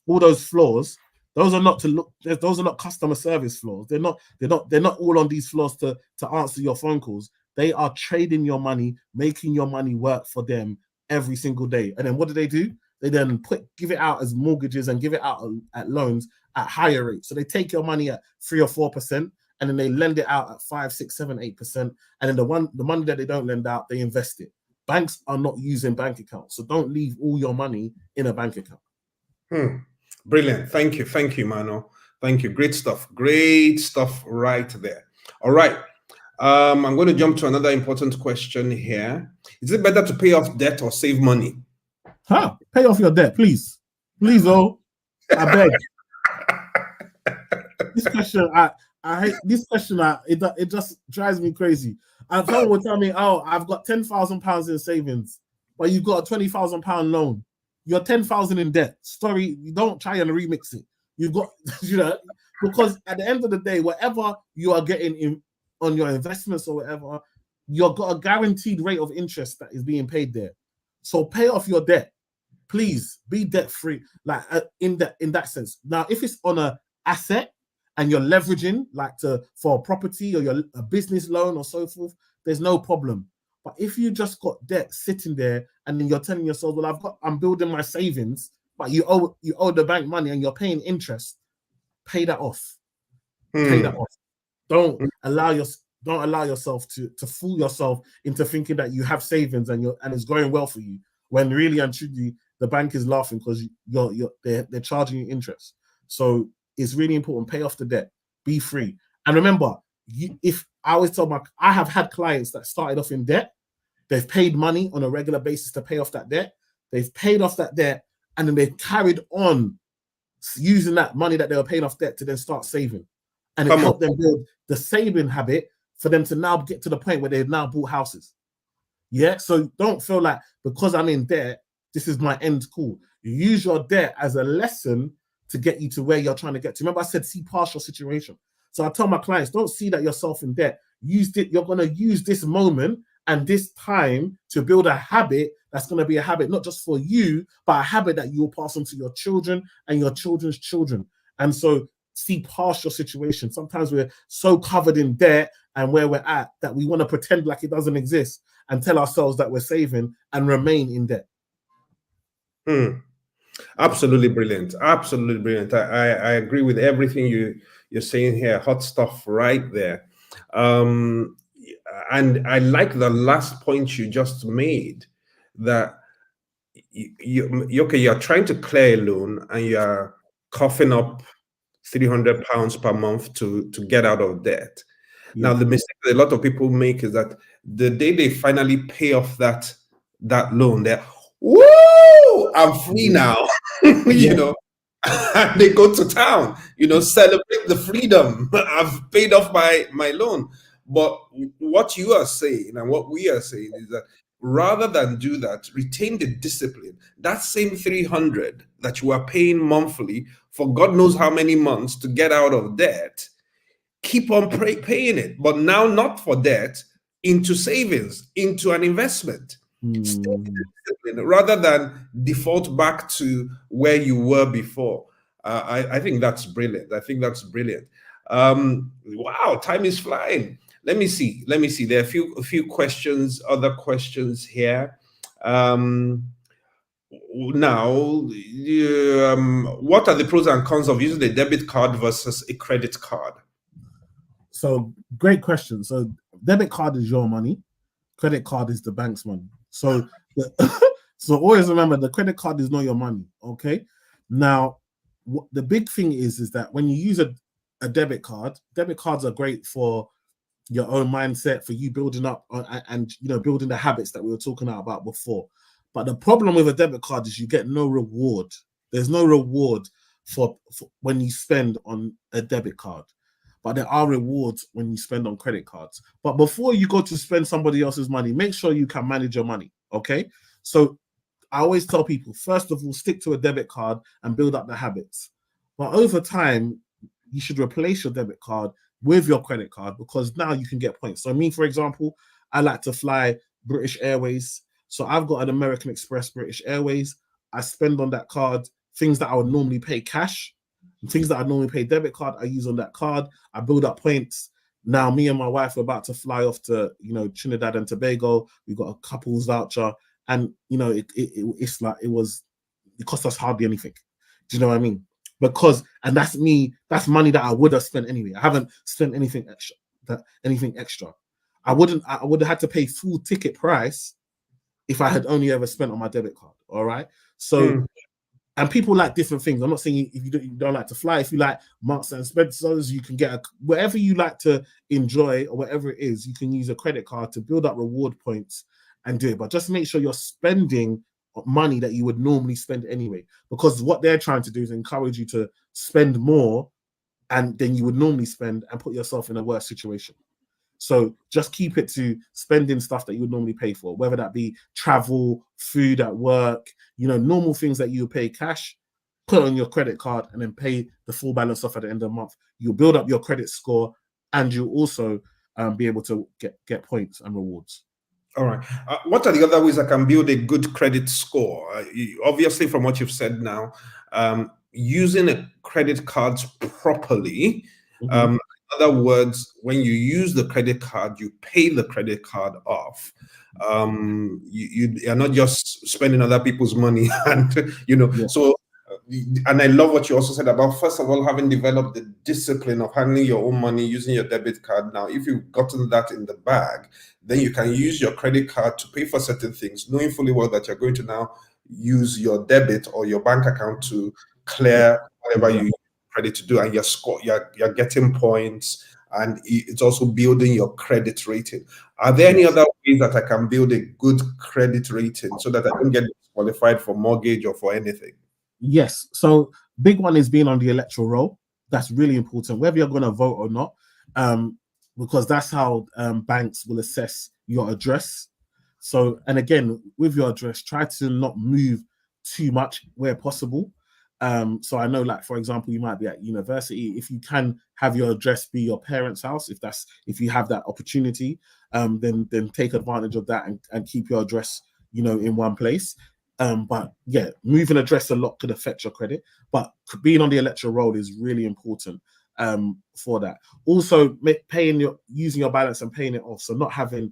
all those floors, those are not customer service floors. They're not all on these floors to answer your phone calls. They are trading your money, making your money work for them every single day. And then what do? They then give it out as mortgages and give it out at loans at higher rates. So they take your money at 3 or 4%, and then they lend it out at 5, 6, 7, 8%. And then the money that they don't lend out, they invest it. Banks are not using bank accounts. So don't leave all your money in a bank account. Brilliant. Thank you, Mano. Thank you. Great stuff right there. All right. I'm going to jump to another important question here. Is it better to pay off debt or save money? Pay off your debt, please. Please, I beg. This question, I hate this question. It just drives me crazy. And someone will tell me, "Oh, I've got £10,000 in savings, but you've got a £20,000 loan. You're 10,000 in debt." Sorry, you don't try and remix it. You've got, because at the end of the day, whatever you are getting on your investments or whatever, you've got a guaranteed rate of interest that is being paid there. So pay off your debt, please. Be debt free, like in that sense. Now, if it's on a asset and you're leveraging, like for a property or a business loan or so forth, there's no problem. But if you just got debt sitting there and then you're telling yourself, "Well, I'm building my savings," but you owe the bank money and you're paying interest, pay that off. Pay that off. Don't allow yourself to fool yourself into thinking that you have savings and it's going well for you, when really and truly the bank is laughing because they're charging you interest. So it's really important. Pay off the debt. Be free. And remember, if I always tell I have had clients that started off in debt. They've paid money on a regular basis to pay off that debt. They've paid off that debt, and then they've carried on using that money that they were paying off debt to then start saving. And it helped them build the saving habit for them to now get to the point where they've now bought houses. Yeah. So don't feel like because I'm in debt, this is my end call. You use your debt as a lesson to get you to where you're trying to get to. Remember, I said see past your situation. So I tell my clients, don't see that yourself in debt. You're going to use this moment and this time to build a habit that's going to be a habit not just for you, but a habit that you'll pass on to your children and your children's children. And so see past your situation. Sometimes we're so covered in debt and where we're at that we want to pretend like it doesn't exist and tell ourselves that we're saving and remain in debt. Absolutely brilliant. Absolutely brilliant. I agree with everything you're saying here. Hot stuff right there. And I like the last point you just made, that you're trying to clear a loan and you're coughing up £300 per month to get out of debt. Yeah. Now, the mistake that a lot of people make is that the day they finally pay off that loan, they're, "Woo, I'm free now." And they go to town, celebrate the freedom. I've paid off my loan. But what you are saying and what we are saying is that rather than do that, retain the discipline. That same 300 that you are paying monthly for God knows how many months to get out of debt, keep on paying it, but now not for debt, into savings, into an investment. Stay in the discipline rather than default back to where you were before. I think that's brilliant. Wow, time is flying. Let me see. There are a few questions, other questions here. Now, what are the pros and cons of using a debit card versus a credit card? So great question. So debit card is your money, credit card is the bank's money. So so always remember the credit card is not your money. Okay. Now, the big thing is that when you use a debit cards are great for your own mindset, for you building up and building the habits that we were talking about before. But the problem with a debit card is you get no reward. There's no reward for when you spend on a debit card, but there are rewards when you spend on credit cards. But before you go to spend somebody else's money, make sure you can manage your money. Okay, so I always tell people, first of all, stick to a debit card and build up the habits. But over time, you should replace your debit card with your credit card, because now you can get points. So me, for example, I like to fly British Airways. So I've got an American Express British Airways. I spend on that card things that I would normally pay cash, things that I normally pay debit card, I use on that card. I build up points. Now me and my wife are about to fly off to Trinidad and Tobago. We've got a couple's voucher, and it's like it cost us hardly anything. Do you know what I mean? Because, and that's that's money that I would have spent anyway. I haven't spent anything extra. I would have had to pay full ticket price if I had only ever spent on my debit card. All right. So, and people like different things. I'm not saying if you don't like to fly, if you like Marks and Spencers, you can get whatever you like to enjoy, or whatever it is, you can use a credit card to build up reward points and do it. But just make sure you're spending money that you would normally spend anyway, because what they're trying to do is encourage you to spend more and then you would normally spend, and put yourself in a worse situation. So just keep it to spending stuff that you would normally pay for, whether that be travel, food at work, normal things that you pay cash, put on your credit card and then pay the full balance off at the end of the month. You'll build up your credit score, and you'll also be able to get points and rewards. All right. What are the other ways I can build a good credit score? Obviously, from what you've said now, using a credit cards properly. In other words, when you use the credit card, you pay the credit card off. You are not just spending other people's money, and Yeah. so. And I love what you also said about, first of all, having developed the discipline of handling your own money using your debit card. Now, if you've gotten that in the bag, then you can use your credit card to pay for certain things, knowing fully well that you're going to now use your debit or your bank account to clear whatever you credit to do, and you're getting points, and it's also building your credit rating. Are there any other ways that I can build a good credit rating so that I don't get disqualified for mortgage or for anything? Yes. So big one is being on the electoral roll. That's really important, whether you're going to vote or not, because that's how banks will assess your address. So, and again, with your address, try to not move too much where possible. So I know, like, for example, you might be at university. If you can have your address be your parents' house, if you have that opportunity, then take advantage of that and keep your address, in one place. But yeah, moving address a lot could affect your credit, but being on the electoral roll is really important for that. Also, using your balance and paying it off, so not having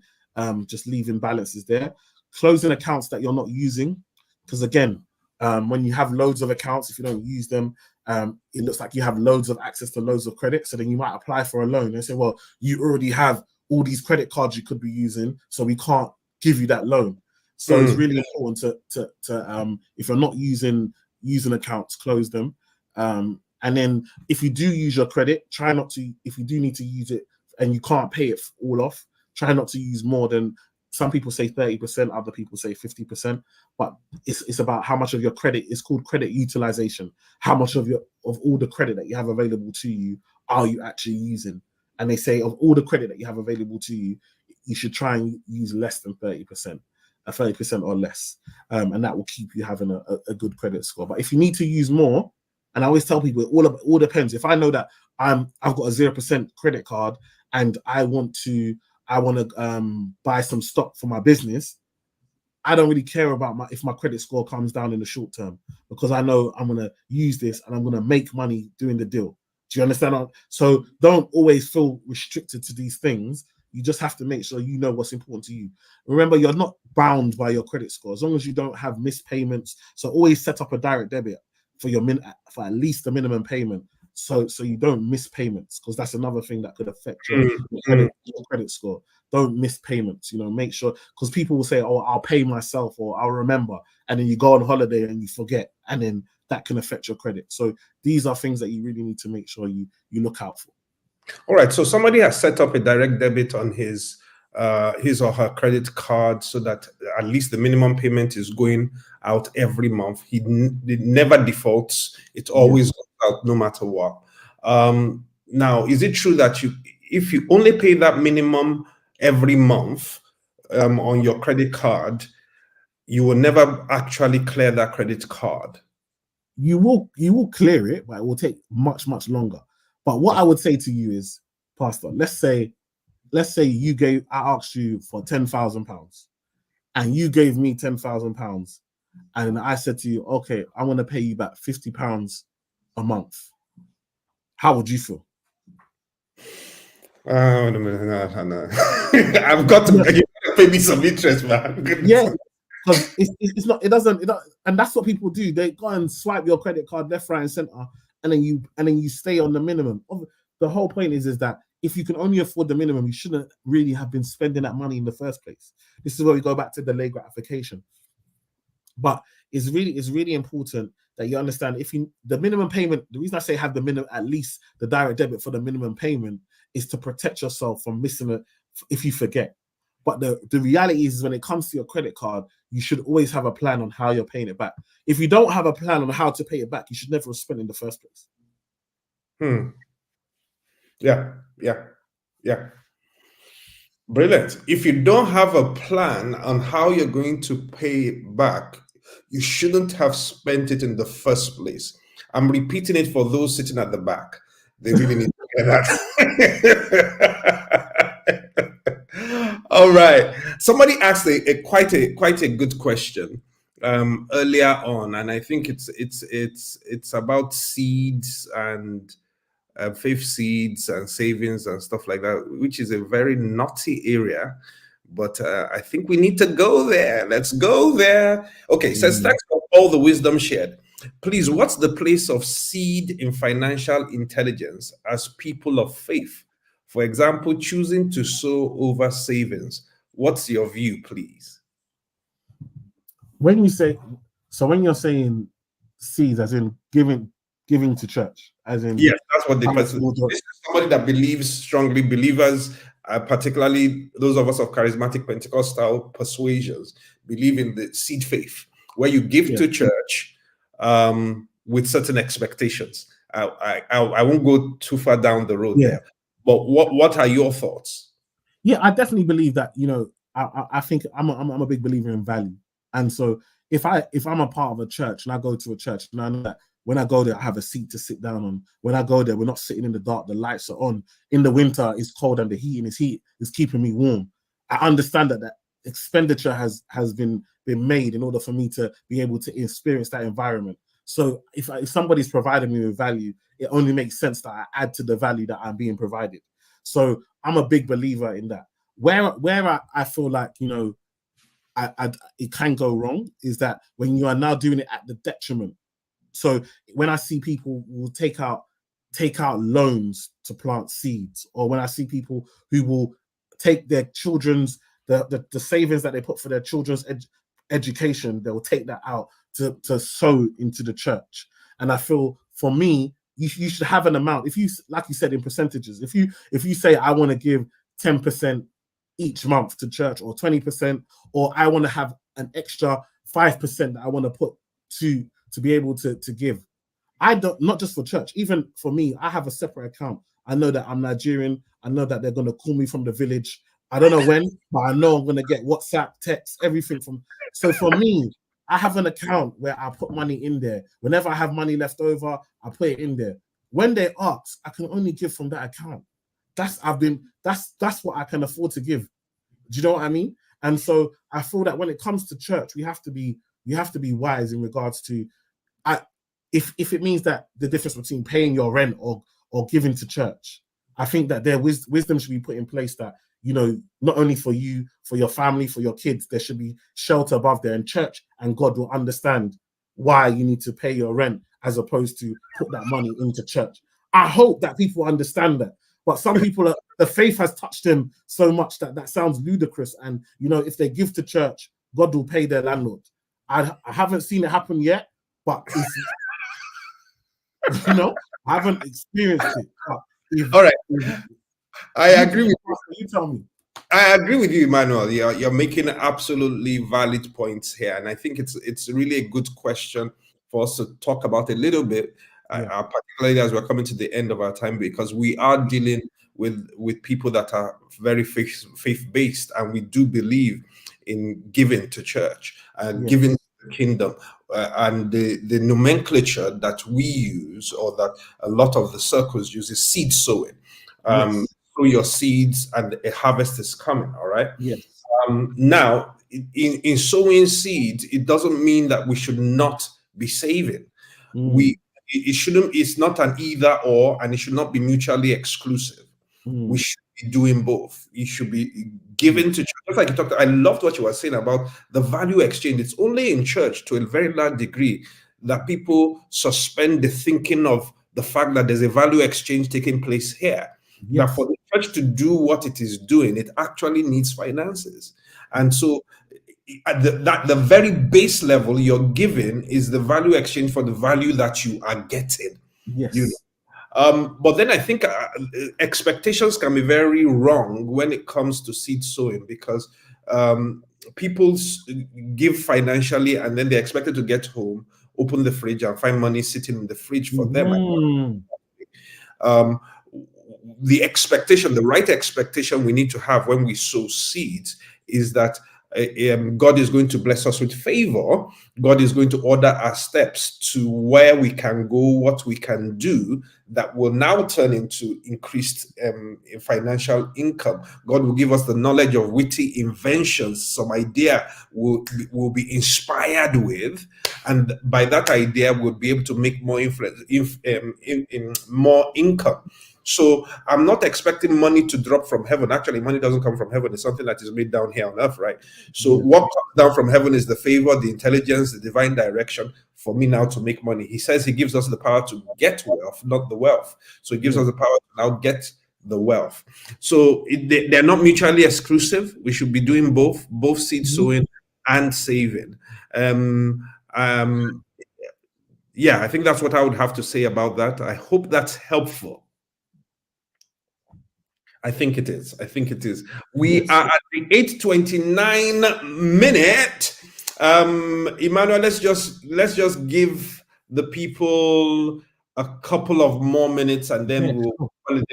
just leaving balances there. Closing accounts that you're not using, because again, when you have loads of accounts, if you don't use them, it looks like you have loads of access to loads of credit. So then you might apply for a loan and say, well, you already have all these credit cards you could be using, so we can't give you that loan. So it's really important to if you're not using accounts, close them. And then if you do use your credit, try not to, if you do need to use it and you can't pay it all off, try not to use more than, some people say 30%, other people say 50%, but it's about how much of your credit is called credit utilization. How much of all the credit that you have available to you are you actually using? And they say of all the credit that you have available to you, you should try and use less than 30%. 30% or less, and that will keep you having a good credit score. But if you need to use more, and I always tell people, it all depends. If I know that I've got a 0% credit card and I want to buy some stock for my business, I don't really care about if my credit score comes down in the short term, because I know I'm going to use this and I'm going to make money doing the deal. Do you understand? So don't always feel restricted to these things. You just have to make sure you know what's important to you. Remember, you're not bound by your credit score, as long as you don't have missed payments. So always set up a direct debit for for at least the minimum payment, so you don't miss payments, because that's another thing that could affect your credit score. Don't miss payments. Make sure, because people will say, "Oh, I'll pay myself," or "I'll remember," and then you go on holiday and you forget, and then that can affect your credit. So these are things that you really need to make sure you look out for. All right. So somebody has set up a direct debit on his or her credit card, so that at least the minimum payment is going out every month. It never defaults. It always goes out no matter what. Now, is it true that if you only pay that minimum every month on your credit card, you will never actually clear that credit card? You will clear it, but it will take much longer. But what I would say to you is, Pastor, let's say I asked you for £10,000 and you gave me £10,000, and I said to you, okay, I want to pay you back £50 a month. How would you feel? No. I've got to pay me some interest, man. Yeah, because it's not. It doesn't. And that's what people do. They go and swipe your credit card left, right, and center, and then you stay on the minimum. The whole point is that if you can only afford the minimum, you shouldn't really have been spending that money in the first place. This is where we go back to delay gratification. But it's really important that you understand, the minimum payment, the reason I say have the minimum, at least the direct debit for the minimum payment, is to protect yourself from missing it if you forget. But the reality is, when it comes to your credit card, you should always have a plan on how you're paying it back. If you don't have a plan on how to pay it back, you should never have spent in the first place. Yeah. Brilliant. If you don't have a plan on how you're going to pay it back, you shouldn't have spent it in the first place. I'm repeating it for those sitting at the back. They really need to hear that. All right. Somebody asked quite a good question earlier on, and I think it's about seeds and faith seeds and savings and stuff like that, which is a very naughty area. But I think we need to go there. Let's go there. Okay, says, thanks for all the wisdom shared. Please, what's the place of seed in financial intelligence as people of faith? For example, choosing to sow over savings. What's your view, please? When you're saying seeds, as in giving to church, as in, yes, that's what the person. This is somebody that believes strongly. Believers, particularly those of us of charismatic Pentecostal persuasions, believe in the seed faith, where you give to church with certain expectations. I won't go too far down the road there, but what are your thoughts? Yeah, I definitely believe that. I think I'm a big believer in value, and so if I'm a part of a church and I go to a church and I know that when I go there I have a seat to sit down on. When I go there, we're not sitting in the dark. The lights are on. In the winter, it's cold and the heat is keeping me warm. I understand that expenditure has been made in order for me to be able to experience that environment. So if somebody's providing me with value, it only makes sense that I add to the value that I'm being provided. So I'm a big believer in that. Where I feel like, it can go wrong is that when you are now doing it at the detriment. So when I see people will take out loans to plant seeds, or when I see people who will take their children's the savings that they put for their children's education, they will take that out to sow into the church. And I feel, for me, you should have an amount. If you, like you said, in percentages, if you say I want to give 10% each month to church, or 20%, or I want to have an extra 5% that I want to put to be able to give. I don't, not just for church, even for me, I have a separate account. I know that I'm Nigerian. I know that they're going to call me from the village. I don't know when, but I know I'm going to get WhatsApp, text, everything from. So for me, I have an account where I put money in there. Whenever I have money left over, I put it in there. When they ask, I can only give from that account. That's what I can afford to give. Do you know what I mean? And so I feel that when it comes to church, we have to be wise in regards to, if it means that the difference between paying your rent or giving to church, I think that their wisdom should be put in place, that you know, not only for you, for your family, for your kids, there should be shelter above there in church, and God will understand why you need to pay your rent as opposed to put that money into church. I hope that people understand that. But some people, the faith has touched them so much that that sounds ludicrous. And, you know, if they give to church, God will pay their landlord. I haven't seen it happen yet, but if, you know, I haven't experienced it. But if, All right. if I agree with you. you tell me. I agree with you, Emmanuel. You're making absolutely valid points here, and I think it's really a good question for us to talk about a little bit, Yeah. particularly as we're coming to the end of our time, because we are dealing with people that are very faith based, and we do believe in giving to church and giving to the kingdom, and the nomenclature that we use, or that a lot of the circles use, is seed sowing. Yes. Sow your seeds and a harvest is coming. All right. Yes. Now, in sowing seeds, it doesn't mean that we should not be saving. It shouldn't. It's not an either or, and it should not be mutually exclusive. We should be doing both. You should be giving to church. Just like you talked, I loved what you were saying about the value exchange. It's only in church, to a very large degree, that people suspend the thinking of the fact that there's a value exchange taking place here. That for the church to do what it is doing, it actually needs finances. And so at the very base level, you're giving is the value exchange for the value that you are getting. Yes. You know? But then I think expectations can be very wrong when it comes to seed sowing, because people give financially and then they're expected to get home, open the fridge, and find money sitting in the fridge for them. The expectation, the right expectation we need to have when we sow seeds is that God is going to bless us with favor. God is going to order our steps to where we can go, what we can do that will now turn into increased financial income. God will give us the knowledge of witty inventions, some idea will be inspired with, and by that idea we'll be able to make more more income. So I'm not expecting money to drop from heaven. Actually, money doesn't come from heaven. It's something that is made down here on earth, right? So what comes down from heaven is the favor, the intelligence, the divine direction for me now to make money. He says he gives us the power to get wealth, not the wealth. So he gives us the power to now get the wealth. So they're not mutually exclusive. We should be doing both seed sowing and saving. Yeah, I think that's what I would have to say about that. I hope that's helpful. I think it is. We are at the 8:29 minute. Emmanuel, let's just give the people a couple of more minutes, and then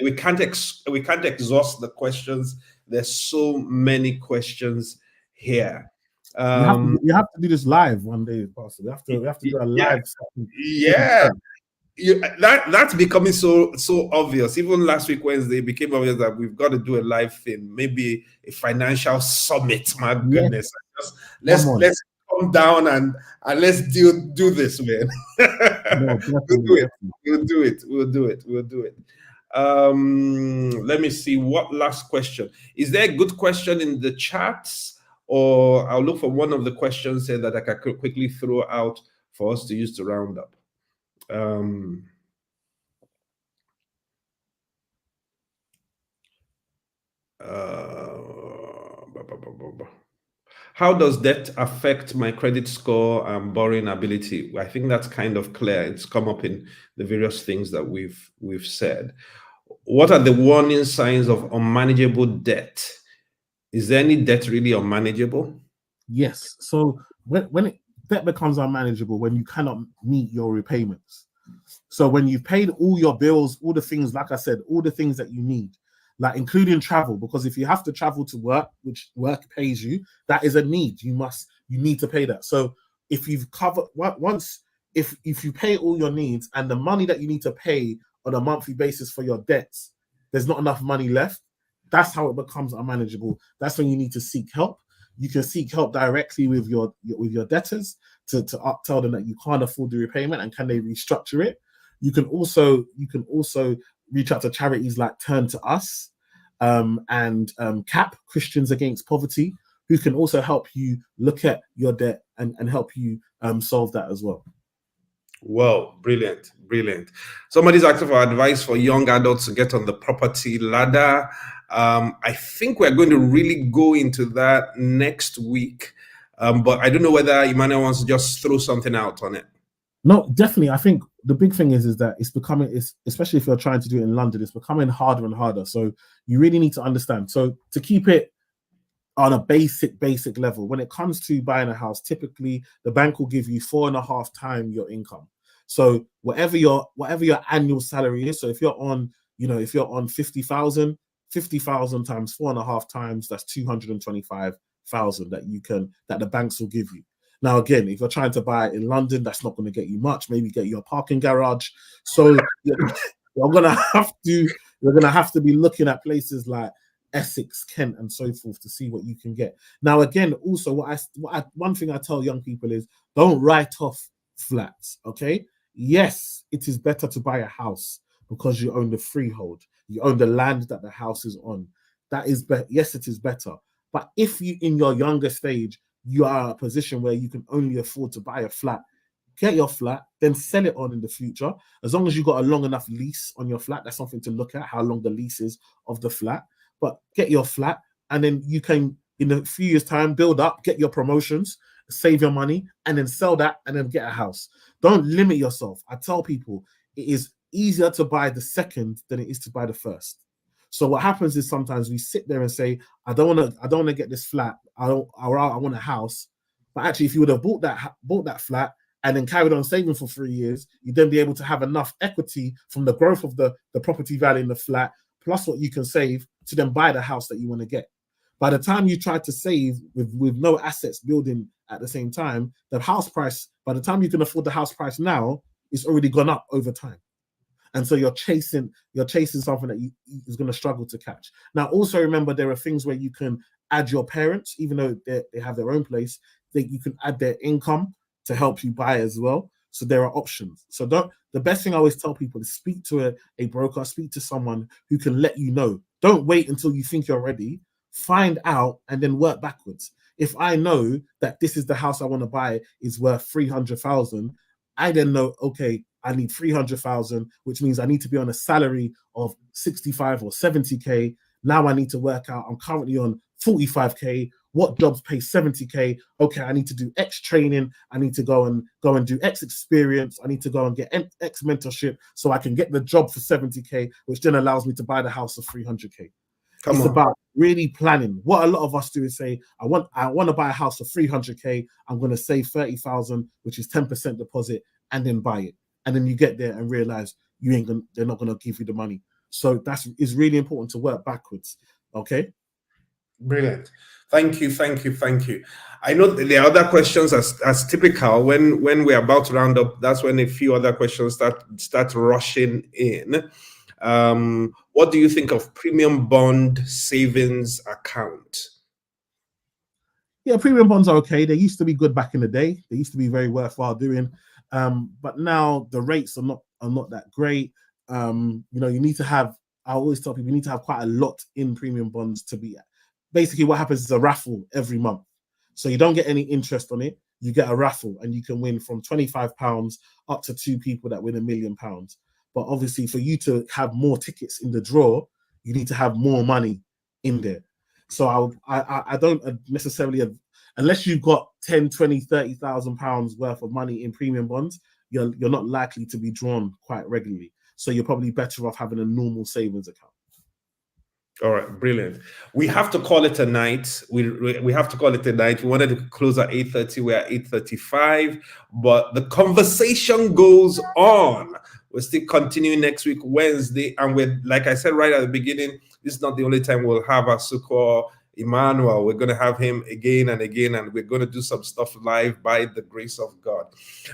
we can't exhaust the questions. There's so many questions here. You have to do this live one day, Pastor. We have to do a live session. Yeah. That's becoming so obvious. Even last week Wednesday, it became obvious that we've got to do a live thing, maybe a financial summit. My goodness, let's come down and let's do this, man. We'll do it. Let me see, what last question is there? A good question in the chats, or I'll look for one of the questions here that I can quickly throw out for us to use to round up. How does debt affect my credit score and borrowing ability? I think that's kind of clear. It's come up in the various things that we've said. What are the warning signs of unmanageable debt? Is there any debt really unmanageable? Yes. So when debt becomes unmanageable, when you cannot meet your repayments. So when you've paid all your bills, all the things, like I said, all the things that you need, like including travel, because if you have to travel to work, which work pays you, that is a need. You need to pay that. So if you've covered if you pay all your needs and the money that you need to pay on a monthly basis for your debts, there's not enough money left. That's how it becomes unmanageable. That's when you need to seek help. You can seek help directly with your debtors to tell them that you can't afford the repayment and can they restructure it. You can also reach out to charities like Turn to Us. and CAP, Christians Against Poverty, who can also help you look at your debt and help you solve that as well. Well, brilliant, brilliant. Somebody's asking for advice for young adults to get on the property ladder. I think we're going to really go into that next week. But I don't know whether Emmanuel wants to just throw something out on it. No, definitely. I think the big thing is that it's becoming, especially if you're trying to do it in London, it's becoming harder and harder. So you really need to understand. So to keep it on a basic level, when it comes to buying a house, typically the bank will give you 4.5 times your income. So whatever your annual salary is, so if you're on, if you're on 50,000 times 4.5 times, that's 225,000 that the banks will give you. Now, again, if you're trying to buy in London, that's not going to get you much. Maybe get you a parking garage. So you're gonna have to be looking at places like Essex, Kent, and so forth to see what you can get. Now, again, also one thing I tell young people is don't write off flats. Okay, yes, it is better to buy a house because you own the freehold, you own the land that the house is on. That is yes, it is better. But if you, in your younger stage, you are in a position where you can only afford to buy a flat, get your flat, then sell it on in the future. As long as you've got a long enough lease on your flat, that's something to look at, how long the lease is of the flat. But get your flat, and then you can, in a few years' time, build up, get your promotions, save your money, and then sell that, and then get a house. Don't limit yourself. I tell people it is easier to buy the second than it is to buy the first. So what happens is sometimes we sit there and say, I don't want to get this flat. I want a house. But actually, if you would have bought that flat and then carried on saving for 3 years, you'd then be able to have enough equity from the growth of the property value in the flat, plus what you can save to then buy the house that you want to get. By the time you try to save with no assets building at the same time, the house price, by the time you can afford the house price now, it's already gone up over time. And so you're chasing something that is going to struggle to catch. Now, also remember, there are things where you can add your parents, even though they have their own place, you can add their income to help you buy as well. So there are options. So the best thing I always tell people is speak to a broker, speak to someone who can let you know. Don't wait until you think you're ready. Find out and then work backwards. If I know that this is the house I want to buy is worth 300,000, I then know, okay, I need 300,000, which means I need to be on a salary of 65 or 70K. Now I need to work out, I'm currently on 45K. What jobs pay 70K? Okay, I need to do X training. I need to go and do X experience. I need to go and get X mentorship so I can get the job for 70K, which then allows me to buy the house for 300K. It's about really planning. What a lot of us do is say, I want to buy a house for 300K. I'm going to save 30,000, which is 10% deposit, and then buy it. And then you get there and realize they're not going to give you the money. So it's really important to work backwards. Okay. Brilliant. Thank you. I know there are other questions as typical when we're about to round up. That's when a few other questions start rushing in. What do you think of premium bond savings account? Yeah, premium bonds are okay. They used to be good back in the day. They used to be very worthwhile doing. But now the rates are not that great. You need to have, I always tell people, you need to have quite a lot in premium bonds to be. Basically, what happens is a raffle every month. So you don't get any interest on it. You get a raffle and you can win from £25 up to 2 people that win £1 million. But obviously, for you to have more tickets in the draw, you need to have more money in there. So I don't necessarily, unless you've got 10, 20, 30,000 pounds worth of money in premium bonds, you're not likely to be drawn quite regularly. So you're probably better off having a normal savings account. All right, brilliant. We have to call it a night. We have to call it a night. We wanted to close at 8:30. We're at 8:35, but the conversation goes on. We're still continuing next week, Wednesday, and we're, like I said right at the beginning, this is not the only time we'll have Asuquo Emmanuel. We're going to have him again and again, and we're going to do some stuff live by the grace of God.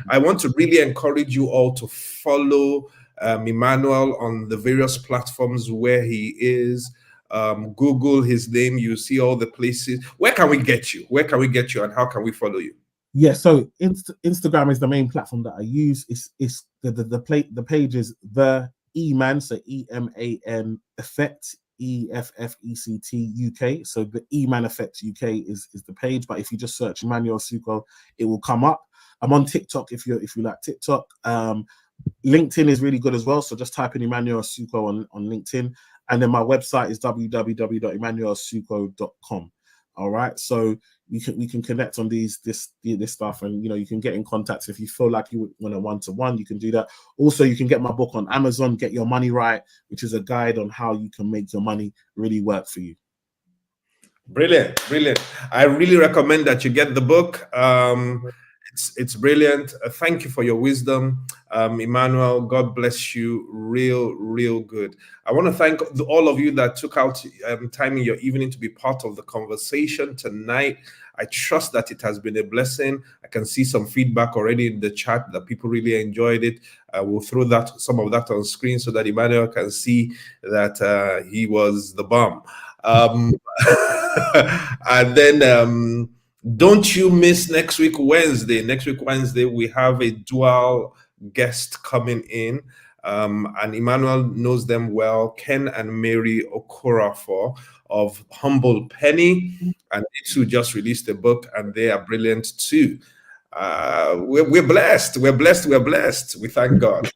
I want to really encourage you all to follow Emmanuel on the various platforms where he is. Google his name, you see all the places. Where can we get you, and how can we follow you? Yeah, so Instagram is the main platform that I use. It's the page is the Eman, so EMAN effect EFFECT UK. So the E-Man Effect UK is the page, but if you just search Emmanuel Asuquo, it will come up. I'm on TikTok if you like TikTok. LinkedIn is really good as well. So just type in Emmanuel Asuquo on LinkedIn. And then my website is www.emmanuelasuquo.com. All right. So we can connect on this stuff, and you can get in contact. If you feel like you want a one-to-one, you can do that. Also, you can get my book on Amazon, Get Your Money Right, which is a guide on how you can make your money really work for you. Brilliant. I really recommend that you get the book. It's brilliant. Thank you for your wisdom, Emmanuel. God bless you. Real good. I want to thank all of you that took out time in your evening to be part of the conversation tonight. I trust that it has been a blessing. I can see some feedback already in the chat that people really enjoyed it. We'll throw some of that on screen so that Emmanuel can see that he was the bomb. And then don't you miss next week Wednesday. Next week Wednesday, we have a dual guest coming in. And Emmanuel knows them well, Ken and Mary Okorafor of Humble Penny. And they too just released a book, and they are brilliant too. We're blessed. We're blessed. We thank God.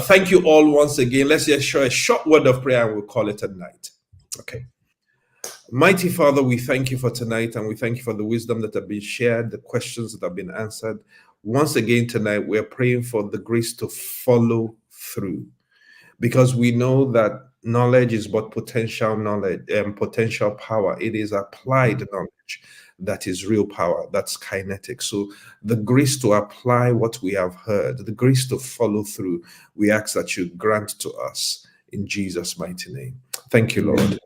Thank you all once again. Let's just show a short word of prayer and we'll call it a night. Okay. Mighty Father, we thank you for tonight, and we thank you for the wisdom that have been shared, the questions that have been answered. Once again tonight, we're praying for the grace to follow through, because we know that knowledge is but potential knowledge and potential power. It is applied knowledge that is real power, that's kinetic. So the grace to apply what we have heard, the grace to follow through, we ask that you grant to us in Jesus' mighty name. Thank you, Lord. In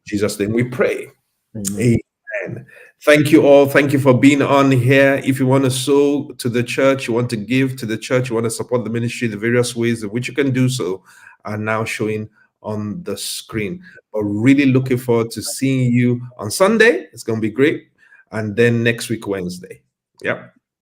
Jesus' name we pray. Amen. Thank you all. Thank you for being on here. If you want to sow to the church, you want to give to the church, you want to support the ministry, the various ways in which you can do so are now showing on the screen. But really looking forward to seeing you on Sunday. It's going to be great. And then next week, Wednesday. Yep.